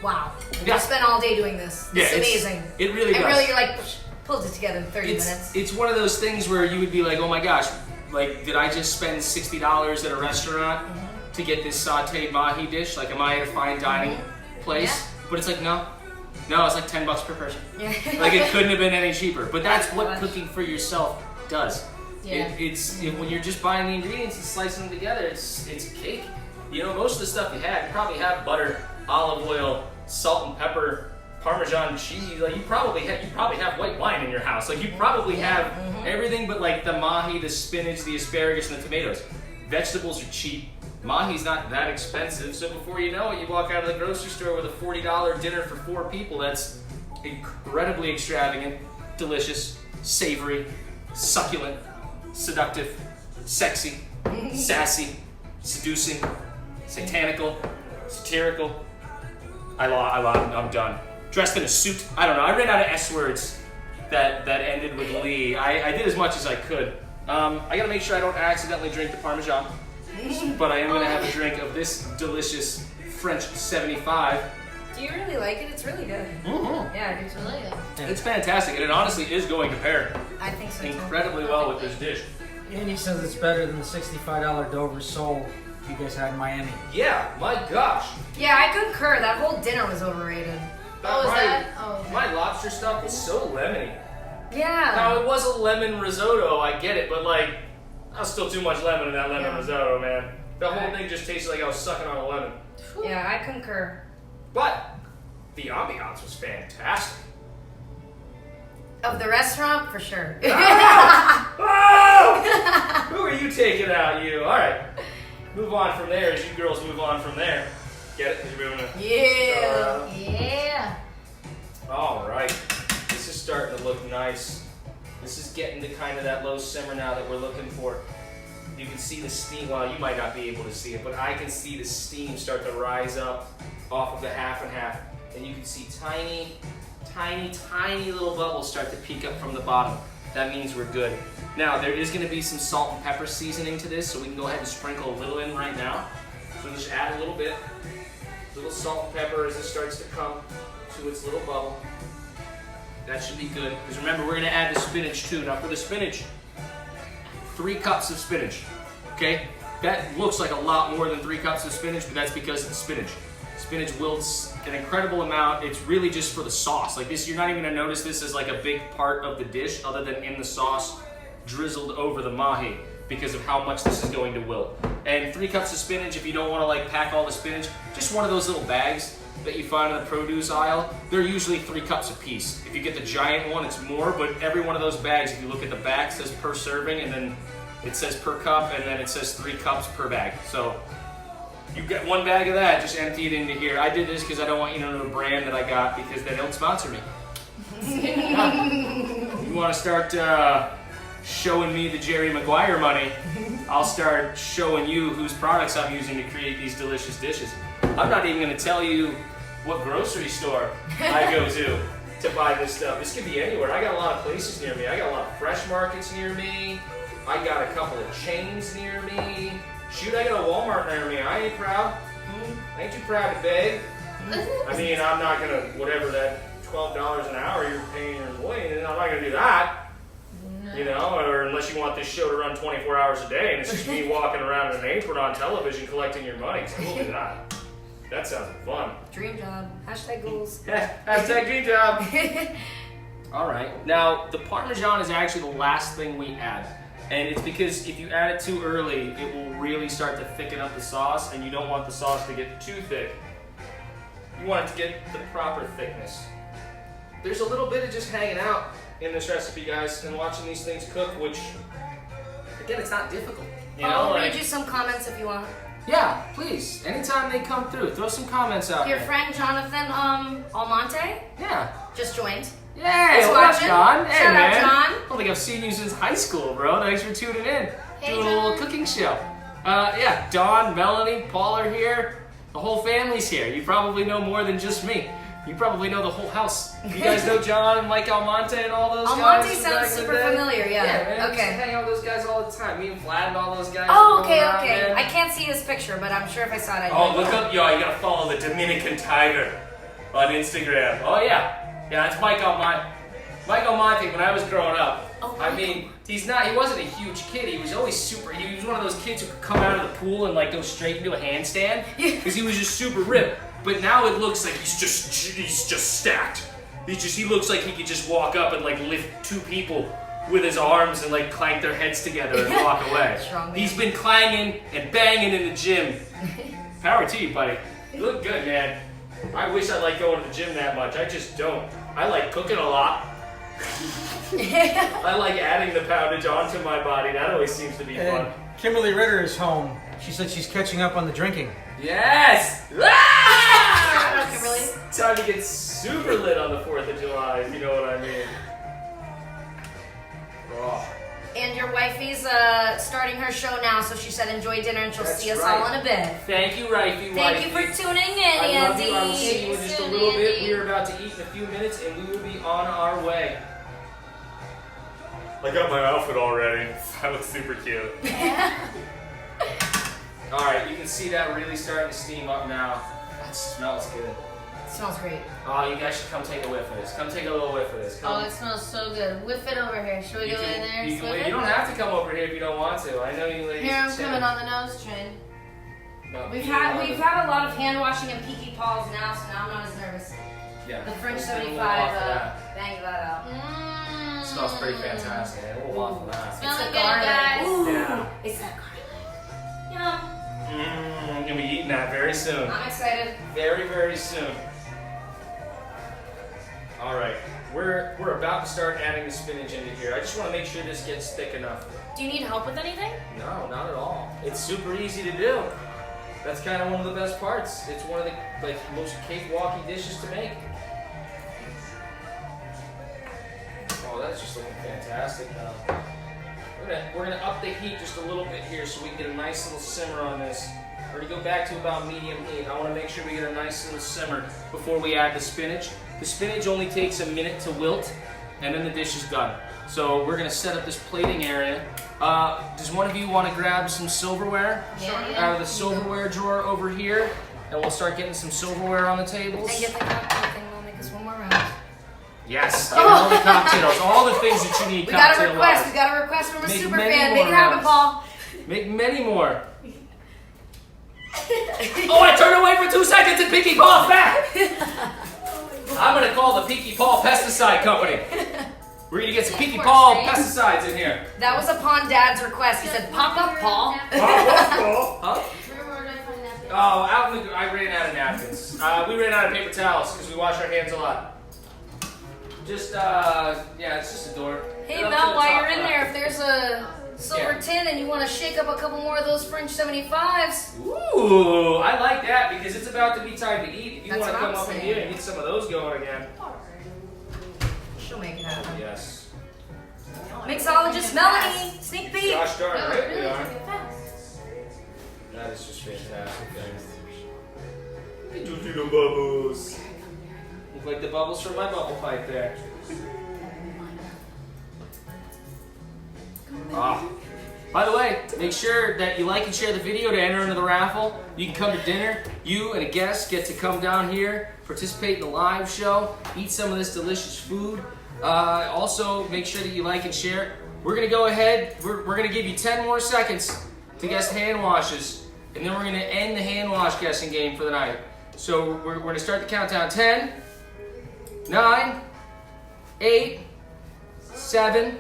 wow, Yeah. I spent all day doing this. Yeah, It's amazing. It really And does. really, you're like, pulled it together in 30 minutes. It's one of those things where you would be like, oh my gosh, like, did I just spend $60 at a restaurant to get this sautéed mahi dish? Like, am I at a fine dining place? Yeah. But it's like, no, it's like $10 per person. Yeah. Like, it couldn't have been any cheaper. But that's what cooking for yourself does. Yeah. When you're just buying the ingredients and slicing them together, it's cake. You know, most of the stuff you probably have butter, olive oil, salt and pepper, Parmesan cheese. Like you probably have white wine in your house. Like you probably have everything but like the mahi, the spinach, the asparagus, and the tomatoes. Vegetables are cheap. Mahi's not that expensive, so before you know it, you walk out of the grocery store with a $40 dinner for 4 people. That's incredibly extravagant, delicious, savory, succulent, seductive, sexy, sassy, seducing, satanical, satirical. I'm done. Dressed in a suit. I don't know. I ran out of S words that ended with Lee. I did as much as I could. I gotta make sure I don't accidentally drink the Parmesan, but I am gonna have a drink of this delicious French 75. Do you really like it? It's really good. Mm-hmm. Yeah, it's really good. It's fantastic, and it honestly is going to pair I think so too. incredibly well with this dish. Andy says it's better than the $65 Dover sole you guys had in Miami. Yeah, my gosh. Yeah, I concur. That whole dinner was overrated. Oh, is my, that? Oh, okay. My lobster stuff was so lemony. Yeah. Now, it was a lemon risotto, I get it, but like, that was still too much lemon in that lemon risotto, man. The whole thing just tasted like I was sucking on a lemon. Yeah, I concur. But the ambiance was fantastic. Of the restaurant, for sure. Oh! Who are you taking out, you? All right. Move on from there as you girls move on from there. Get it? 'Cause you're moving to... Yeah. Yeah. All right. This is starting to look nice. This is getting to kind of that low simmer now that we're looking for. You can see the steam. Well, you might not be able to see it, but I can see the steam start to rise up off of the half and half. And you can see tiny, tiny, tiny little bubbles start to peek up from the bottom. That means we're good. Now, there is going to be some salt and pepper seasoning to this, so we can go ahead and sprinkle a little in right now. So just add a little bit. Little salt and pepper as it starts to come to its little bubble. That should be good. Because remember, we're going to add the spinach too. Now, for the spinach, 3 cups of spinach. Okay? That looks like a lot more than 3 cups of spinach, but that's because it's spinach. Spinach wilts an incredible amount. It's really just for the sauce. Like this, you're not even gonna notice this as like a big part of the dish other than in the sauce drizzled over the mahi because of how much this is going to wilt. And 3 cups of spinach, if you don't wanna like pack all the spinach, just one of those little bags that you find in the produce aisle, they're usually 3 cups a piece. If you get the giant one, it's more, but every one of those bags, if you look at the back, says per serving, and then it says per cup, and then it says 3 cups per bag. So you get 1 bag of that, just empty it into here. I did this because I don't want you to know the brand that I got because they don't sponsor me. You want to start showing me the Jerry Maguire money, I'll start showing you whose products I'm using to create these delicious dishes. I'm not even going to tell you what grocery store I go to buy this stuff. This could be anywhere. I got a lot of places near me. I got a lot of fresh markets near me. I got a couple of chains near me. Shoot, I got a Walmart near me. I ain't proud. I ain't too proud to beg. I mean, I'm not gonna, whatever that $12 an hour you're paying your employee, I'm not gonna do that. No. You know, or unless you want this show to run 24 hours a day and it's just me walking around in an apron on television collecting your money. So we'll do that. That sounds fun. Dream job. Hashtag goals. Hashtag dream job. All right. Now, the Parmesan is actually the last thing we add. And it's because if you add it too early, it will really start to thicken up the sauce, and you don't want the sauce to get too thick. You want it to get the proper thickness. There's a little bit of just hanging out in this recipe, guys, and watching these things cook, which, again, it's not difficult. You know, I'll like, read you some comments if you want. Yeah, please. Anytime they come through, throw some comments out Your there. friend Jonathan Almonte Yeah. just joined. Hey, He's what's watching. up, John? Hey, Shout out, man. John. I don't think I've seen you since high school, bro. Thanks for tuning in. Hey, Doing a little John. cooking show. Yeah, Dawn, Melanie, Paul are here. The whole family's here. You probably know more than just me. You probably know the whole house. You guys know John and Mike Almonte and all those guys? Almonte from sounds back in the super day? familiar, yeah. Man, I used to Okay. hang out with those guys all the time. Me and Vlad and all those guys. Oh, going okay, around, okay. man. I can't see his picture, but I'm sure if I saw it, I'd Oh, know. look up, yo, you gotta follow the Dominican Tiger on Instagram. Oh, yeah. Yeah, it's Mike Almonte. Mike Almonte, when I was growing up, I mean, he wasn't a huge kid. He was always he was one of those kids who could come out of the pool and like go straight into a handstand because he was just super ripped. But now it looks like he's just stacked. He looks like he could just walk up and like lift 2 people with his arms and like clank their heads together and walk away. Strong man. He's been clanging and banging in the gym. Power to you, buddy. You look good, man. I wish I liked going to the gym that much. I just don't. I like cooking a lot. I like adding the poundage onto my body. That always seems to be fun. And Kimberly Ritter is home. She said she's catching up on the drinking. Yes! Ah! Kimberly. It's time to get super lit on the 4th of July, if you know what I mean. Oh. And your wifey's starting her show now, so she said enjoy dinner and she'll That's see us right. all in a bit. Thank you, Rife. Thank you for tuning in, I love Andy. you. I will see you in just a little bit. We are about to eat in a few minutes, and we will be on our way. I got my outfit already. I look super cute. All right, you can see that really starting to steam up now. That smells good. Smells great. Oh, you guys should come take a whiff of this. Come take a little whiff of this. Come. Oh, it smells so good. Whip it over here. Should we You go can- in there? You, can Swift wait. it? You don't have to come over here if you don't want to. I know you ladies. Here, I'm can coming on the nose train. No, We've you had want we've to- had a lot of hand washing and peaky paws now, so now I'm not as nervous. Yeah. The French Just a little 75 off of that. banged that out. Mmm. Smells pretty fantastic. A little off of that. Smelling It's good, the garlic. guys. Ooh, Yeah. it's that garlic. Yum. Gonna be eating that very soon. I'm excited. Very, very soon. All right, we're about to start adding the spinach into here. I just want to make sure this gets thick enough. Do you need help with anything? No, not at all. It's super easy to do. That's kind of one of the best parts. It's one of the most cakewalky dishes to make. Oh, that's just looking fantastic now. We're gonna up the heat just a little bit here so we can get a nice little simmer on this. We're gonna go back to about medium heat. I want to make sure we get a nice little simmer before we add the spinach. The spinach only takes a minute to wilt, and then the dish is done. So we're gonna set up this plating area. Does one of you want to grab some silverware Yeah. out of the silverware drawer over here, and we'll start getting some silverware on the tables? And get the cocktail thing. We'll make us one more round. Yes, get all the cocktails, all the things that you need. We got a cocktail-wise. request. We got a request from a Make super many fan. more Make it happen, rounds. Paul. Make many more. Oh, I turned away for 2 seconds and Pinky Paul's back! I'm gonna call the Pinky Paul Pesticide Company. We're gonna get some Pinky Paul pesticides in here. That was upon Dad's request. He said, "Pop up, Paul." Huh? Where would I find that? Oh, I ran out of napkins. We ran out of paper towels because we wash our hands a lot. Just, yeah, it's just a door. Hey Get up to Mel, the while top you're in left. there, if there's a silver Yeah. tin and you want to shake up a couple more of those French 75s, Ooh, I like that because it's about to be time to eat. If you That's want to what come I'm up in saying. here and get some of those going again. she'll make it happen. Yes. Mixologist Melanie, sneak peek. Gosh darn Oh, right we really are. took it fast. That is just fantastic, guys. Hey, do the bubbles. Look like the bubbles from my bubble pipe there. Ah. By the way, make sure that you like and share the video to enter into the raffle. You can come to dinner. You and a guest get to come down here, participate in the live show, eat some of this delicious food. Also, make sure that you like and share. We're going to go ahead. We're going to give you 10 more seconds to guess hand washes, and then we're going to end the hand wash guessing game for the night. So we're going to start the countdown. 10, 9, 8, 7,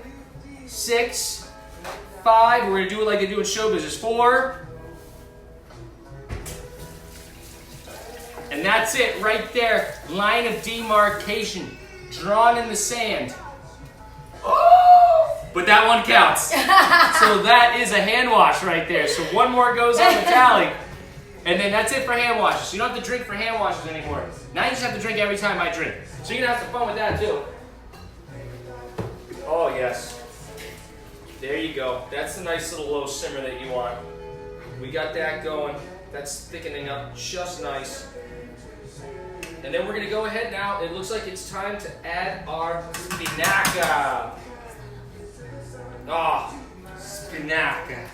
6, 5. We're going to do it like they do in show business. 4. And that's it right there. Line of demarcation. Drawn in the sand. Oh! But that one counts. So that is a hand wash right there. So one more goes on the tally. And then that's it for hand washes. You don't have to drink for hand washes anymore. Now you just have to drink every time I drink. So you're going to have some fun with that too. Oh, yes. There you go. That's the nice little low simmer that you want. We got that going. That's thickening up just nice. And then we're going to go ahead now. It looks like it's time to add our spinach. Oh, spinach. Can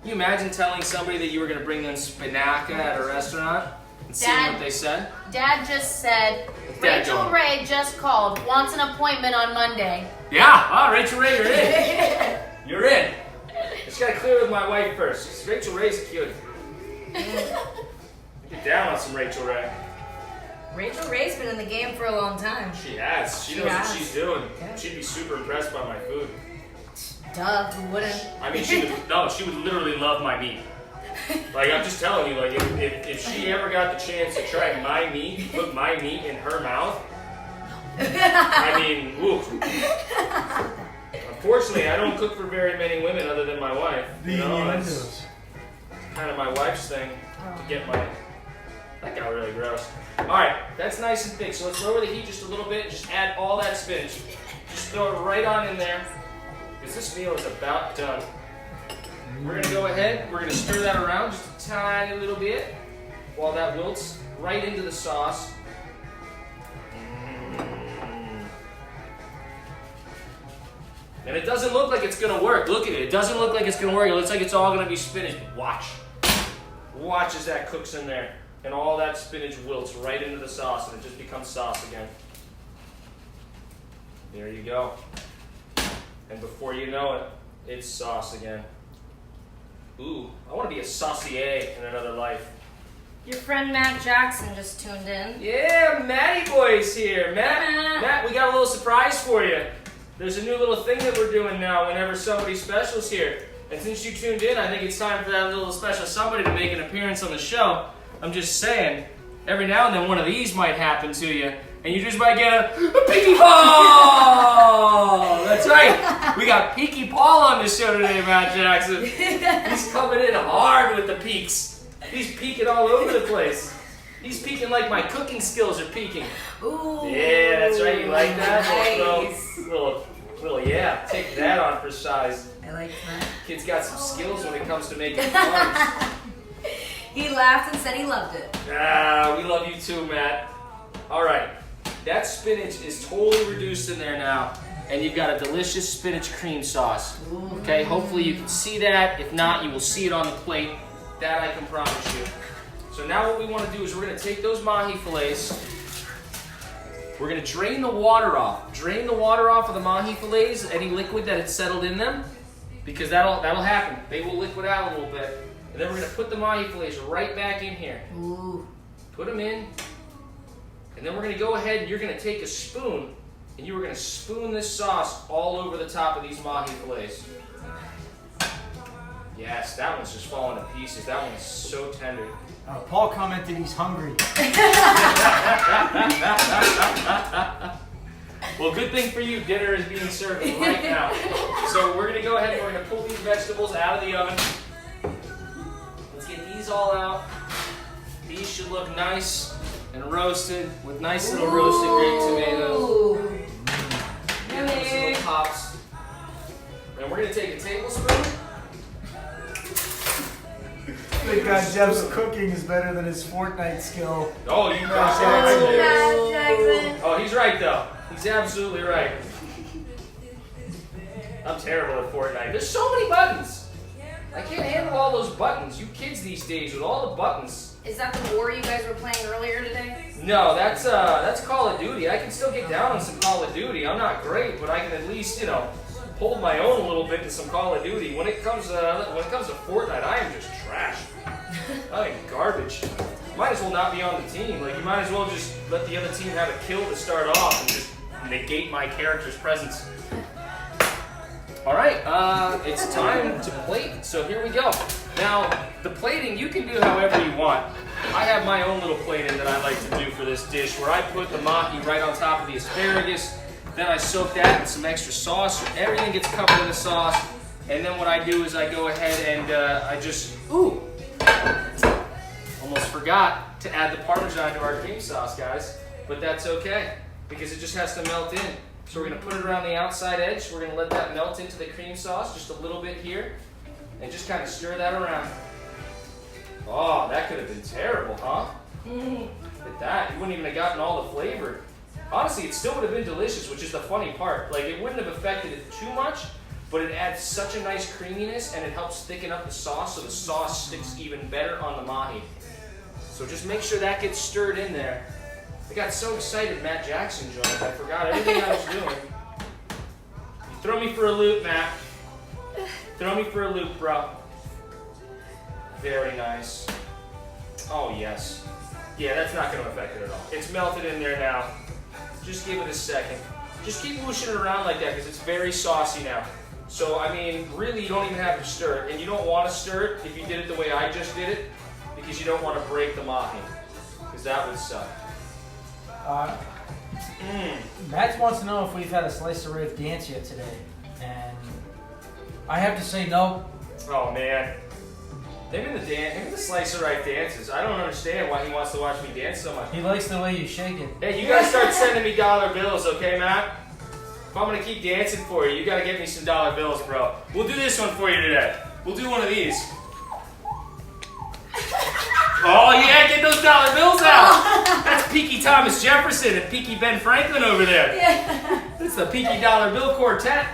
you imagine telling somebody that you were going to bring them spinach at a restaurant and seeing Dad. what they said? Dad just said, Dad Rachel going? Ray just called, wants an appointment on Monday. Yeah. Oh, Rachel Ray, you're in. You're in. Just got to clear with my wife first. Rachel Ray's cute. Get down on some Rachel Ray. Rachel Ray's been in the game for a long time. She has. She knows has. what she's doing. Yeah. She'd be super impressed by my food. Duh, who wouldn't? I mean, she would literally love my meat. Like, I'm just telling you, like, if she ever got the chance to try my meat, put my meat in her mouth, I mean, ooh. Unfortunately, I don't cook for very many women other than my wife. You know, it's kind of my wife's thing to get my... That got really gross. Alright, that's nice and thick, so let's lower the heat just a little bit. Just add all that spinach. Just throw it right on in there, because this meal is about done. We're going to go ahead, we're going to stir that around just a tiny little bit while that wilts right into the sauce. And it doesn't look like it's going to work. Look at it. It doesn't look like it's going to work. It looks like it's all going to be spinach. But watch. Watch as that cooks in there. And all that spinach wilts right into the sauce and it just becomes sauce again. There you go. And before you know it, it's sauce again. Ooh, I want to be a saucier in another life. Your friend Matt Jackson just tuned in. Yeah, Matty boy's here. Matt, we got a little surprise for you. There's a new little thing that we're doing now whenever somebody special's here. And since you tuned in, I think it's time for that little special somebody to make an appearance on the show. I'm just saying, every now and then one of these might happen to you, and you just might get a Peaky Paul! That's right, we got Peaky Paul on the show today, Matt Jackson. He's coming in hard with the peaks. He's peeking all over the place. He's peeking like my cooking skills are peaking. Ooh. Yeah, that's right, you like that? Nice. Little, yeah, take that on for size. I like that. Kid's got some skills when it comes to making farms. He laughed and said he loved it. Ah, we love you too, Matt. All right, that spinach is totally reduced in there now, and you've got a delicious spinach cream sauce. Okay, hopefully you can see that. If not, you will see it on the plate. That I can promise you. So now what we want to do is we're going to take those mahi fillets. We're going to drain the water off. Drain the water off of the mahi fillets, any liquid that had settled in them, because that'll happen. They will liquid out a little bit. And then we're going to put the mahi fillets right back in here. Ooh. Put them in. And then we're going to go ahead and you're going to take a spoon and you are going to spoon this sauce all over the top of these mahi fillets. Yes, that one's just falling to pieces. That one is so tender. Paul commented he's hungry. Well, good thing for you, dinner is being served right now. So we're going to go ahead and we're going to pull these vegetables out of the oven. Let's get these all out. These should look nice and roasted with nice little roasted grape tomatoes. Get those little pops. And we're going to take a tablespoon. Thank God Jeff's cooking is better than his Fortnite skill. Oh, you got that right there. Matt Jackson. Oh, he's right though. He's absolutely right. I'm terrible at Fortnite. There's so many buttons. I can't handle all those buttons. You kids these days with all the buttons. Is that the war you guys were playing earlier today? No, that's Call of Duty. I can still get down on some Call of Duty. I'm not great, but I can at least, hold my own a little bit in some Call of Duty. When it comes to Fortnite, I am just trash. I am garbage. Might as well not be on the team. Like, you might as well just let the other team have a kill to start off and just negate my character's presence. All right, it's time to plate. So here we go. Now, the plating you can do however you want. I have my own little plating that I like to do for this dish, where I put the mahi right on top of the asparagus. Then I soak that in some extra sauce. So everything gets covered in the sauce. And then what I do is I go ahead and almost forgot to add the Parmesan to our cream sauce, guys. But that's okay, because it just has to melt in. So we're going to put it around the outside edge. We're going to let that melt into the cream sauce just a little bit here. And just kind of stir that around. Oh, that could have been terrible, huh? Look at that. You wouldn't even have gotten all the flavor. Honestly, it still would have been delicious, which is the funny part. Like, it wouldn't have affected it too much, but it adds such a nice creaminess, and it helps thicken up the sauce, so the sauce sticks even better on the mahi. So just make sure that gets stirred in there. I got so excited Matt Jackson joined, I forgot everything I was doing. You throw me for a loop, Matt. Throw me for a loop, bro. Very nice. Oh, yes. Yeah, that's not going to affect it at all. It's melted in there now. Just give it a second. Just keep whooshing it around like that because it's very saucy now. So, I mean, really, you don't even have to stir it. And you don't want to stir it if you did it the way I just did it, because you don't want to break the mahi, because that would suck. Matt wants to know if we've had a slice of Rife dance yet today, and I have to say no. Oh man, him and the Slice of Rife dances. I don't understand why he wants to watch me dance so much. He likes the way you shake it. Hey, you guys start sending me dollar bills, okay, Matt? If I'm gonna keep dancing for you, you gotta get me some dollar bills, bro. We'll do this one for you today. We'll do one of these. Oh yeah, get those dollar bills out. That's Peaky Thomas Jefferson and Peaky Ben Franklin over there. Yeah. It's the Peaky Dollar Bill Quartet.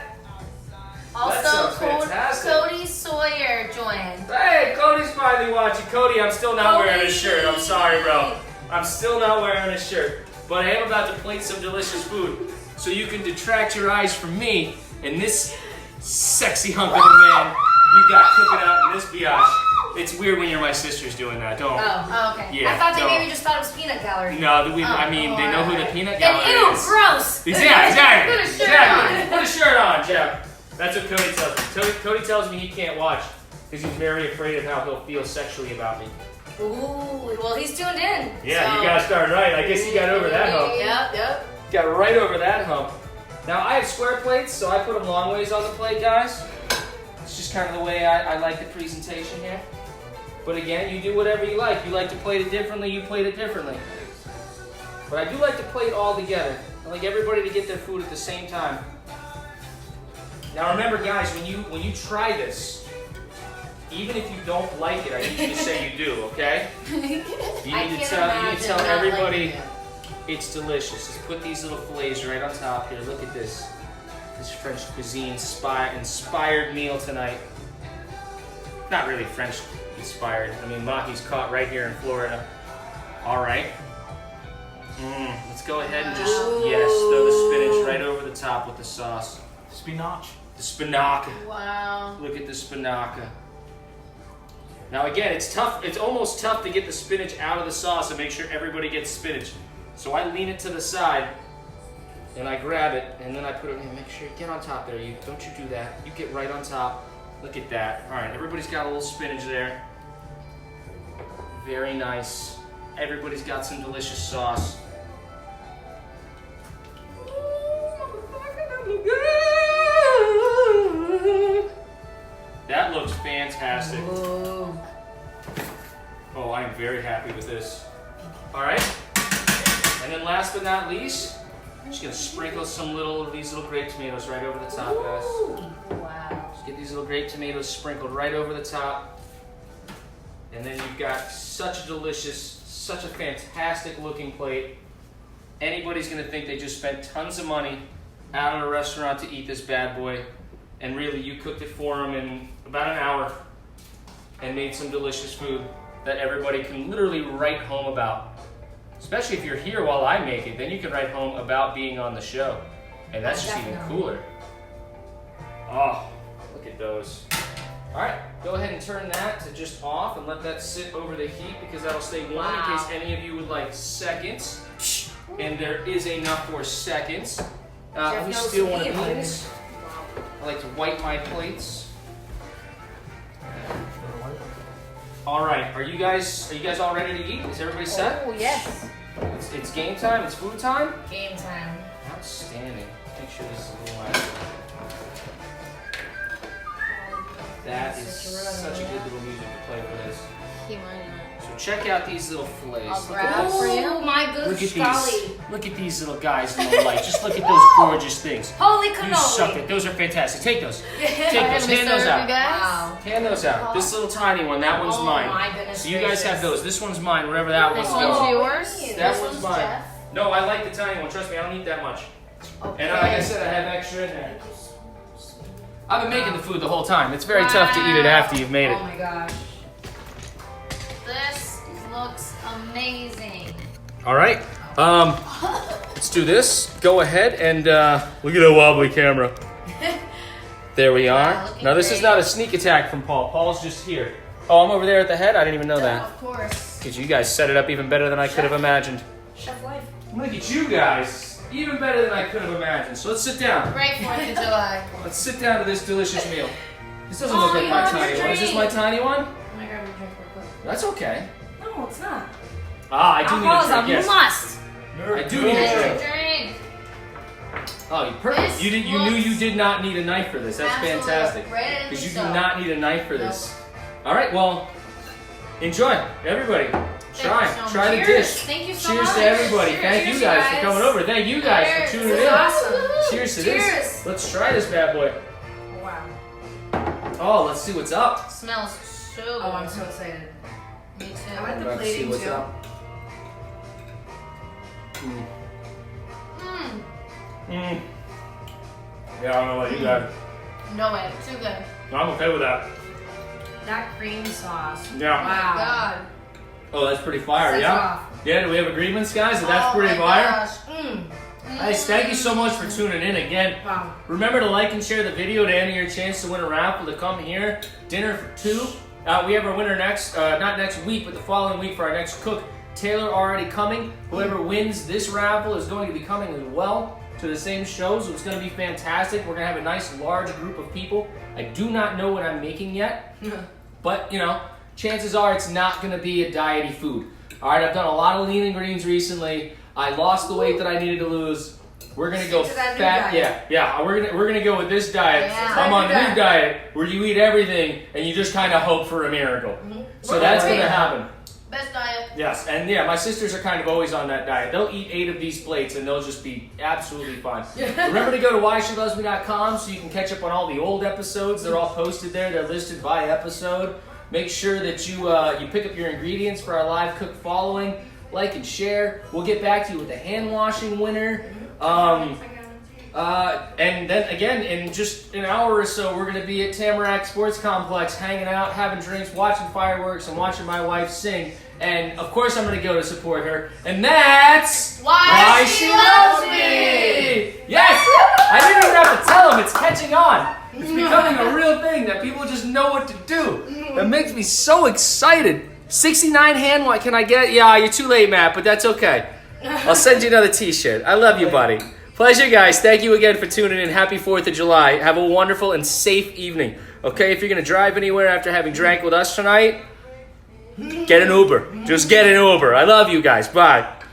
Also, fantastic. Cody Sawyer joined. Hey, Cody's finally watching. Cody, I'm still not wearing a shirt. I'm sorry, bro. I'm still not wearing a shirt. But I am about to plate some delicious food so you can detract your eyes from me and this sexy hunk of a man you got cooking out in this biatch. It's weird when you're my sister's doing that. Don't. Oh, okay. Yeah, I thought they don't. maybe just thought it was peanut gallery. No, I mean, they know who the peanut gallery And ew, is. gross. Yeah, exactly. Put a shirt Exactly. Put a shirt on, Jeff. That's what Cody tells me. Cody tells me he can't watch because he's very afraid of how he'll feel sexually about me. Ooh, well, he's tuned in. Yeah, so. you gotta start right. I guess he got over that hump. Yep. Got right over that hump. Now, I have square plates, so I put them long ways on the plate, guys. It's just kind of the way I like the presentation here. But again, you do whatever you like. You like to plate it differently, you plate it differently. But I do like to plate all together. I like everybody to get their food at the same time. Now remember, guys, when you try this, even if you don't like it, I need you to say you do, okay? You need to tell everybody it's delicious. Just put these little fillets right on top here. Look at this. This French cuisine inspired meal tonight. Not really French inspired. I mean, Mahi's caught right here in Florida. All right. Let's go ahead and just, yes, throw the spinach right over the top with the sauce. Spinach. The spinach. Wow. Look at the spinach. Now again, it's tough. It's almost tough to get the spinach out of the sauce and make sure everybody gets spinach. So I lean it to the side and I grab it and then I put it in. Make sure you get on top there. Don't you do that. You get right on top. Look at that. All right, everybody's got a little spinach there. Very nice. Everybody's got some delicious sauce. That looks fantastic. Ooh. Oh, I am very happy with this. All right. And then last but not least, I'm just gonna sprinkle some these little grape tomatoes right over the top, guys. Wow. Just get these little grape tomatoes sprinkled right over the top. And then you've got such a delicious, such a fantastic looking plate. Anybody's gonna think they just spent tons of money out at a restaurant to eat this bad boy. And really, you cooked it for them in about an hour and made some delicious food that everybody can literally write home about. Especially if you're here while I make it, then you can write home about being on the show. And that's just even cooler. Oh, look at those. All right, go ahead and turn that to just off and let that sit over the heat because that'll stay warm in case any of you would like seconds. And there is enough for seconds. Let me steal one of these. I like to wipe my plates. All right, are you guys all ready to eat? Is everybody set? Oh, yes. It's game time. It's food time. Game time. Outstanding. Make sure this is a little loud. That is such a good little music to play for this. He might not. So check out these little fillets. I'll grab for you. Oh my good Look at golly. these. Look at these little guys in the light. Just look at those gorgeous things. Holy You cannoli. suck it. Those are fantastic. Take those. Take those. Hand those out. Wow. Hand those out. This little tiny one, that one's mine. My goodness So you guys have gracious. those. This one's mine, wherever that one's This one's going. yours. That This one's one's mine. Jeff. No, I like the tiny one. Trust me, I don't eat that much. Okay. And like I said, I have extra in there. I've been making the food the whole time. It's very tough to eat it after you've made Oh it. my gosh. This looks amazing. All right. Let's do this. Go ahead and look at that wobbly camera. There we are. Wow, looking Now this is great. not a sneak attack from Paul. Paul's just here. Oh, I'm over there at the head? I didn't even know that. Of course. Because you guys set it up even better than I could have imagined. Chef life. Look at you guys. even better than I could have imagined. So let's sit down. Great 4th of July. Let's sit down to this delicious meal. This doesn't look like you my want tiny your one. Is this drink? my tiny one? I'm gonna grab your drink real quick. That's okay. No, it's not. Ah, I do need a Alcohol drink. is a Yes. must. I do need a Here's drink. your drink. Oh, you perfect. This You knew looks- you did not need a knife for this. That's Absolutely. fantastic. Right in Because you do so. not need a knife for this. All right, well, enjoy, everybody. Try, you so try the Cheers. dish. Thank you so Cheers much. to everybody. Cheers. Thank you Cheers, guys for coming over. Thank you guys Cheers. for tuning This in. is awesome. Cheers to Cheers. this. Let's try this bad boy. Wow. Oh, let's see what's up. Smells so good. Oh, I'm so excited. Me too. I like the Let's see plating what's too. up. Mm. Mm. Mm. Yeah, I don't know about you guys. No way. Too good. I'm okay with that. That cream sauce. Yeah. Wow. God. Oh, that's pretty fire, Sets yeah? off. Yeah, do we have agreements, guys? That that's Oh pretty my fire? gosh. Mm. Guys, thank you so much for tuning in again. Wow. Remember to like and share the video to enter your chance to win a raffle to come here. Dinner for 2. We have our winner not next week, but the following week for our next cook. Taylor already coming. Whoever wins this raffle is going to be coming as well to the same show, so it's going to be fantastic. We're going to have a nice large group of people. I do not know what I'm making yet, but you know, chances are it's not going to be a diety food. All right, I've done a lot of lean and greens recently. I lost the weight that I needed to lose. We're gonna go Stick to that fat. new diet. Yeah. We're gonna go with this diet. Yeah. I'm on the New new diet where you eat everything and you just kind of hope for a miracle. So that's gonna happen. Best diet. Yes, and yeah, my sisters are kind of always on that diet. They'll eat 8 of these plates and they'll just be absolutely fine. Remember to go to whyshelovesme.com so you can catch up on all the old episodes. They're all posted there. They're listed by episode. Make sure that you pick up your ingredients for our live cook following. Like and share. We'll get back to you with the hand washing winner. And then again, in just an hour or so, we're going to be at Tamarack Sports Complex, hanging out, having drinks, watching fireworks, and watching my wife sing. And of course, I'm going to go to support her. And that's Why she loves me. Yes! I didn't even have to tell him. It's catching on. It's becoming a real thing that people just know what to do. That makes me so excited. 69 hand wash. Can I get? Yeah, you're too late, Matt, but that's okay. I'll send you another t-shirt. I love you, buddy. Pleasure, guys. Thank you again for tuning in. Happy 4th of July. Have a wonderful and safe evening. Okay, if you're going to drive anywhere after having drank with us tonight, get an Uber. Just get an Uber. I love you guys. Bye.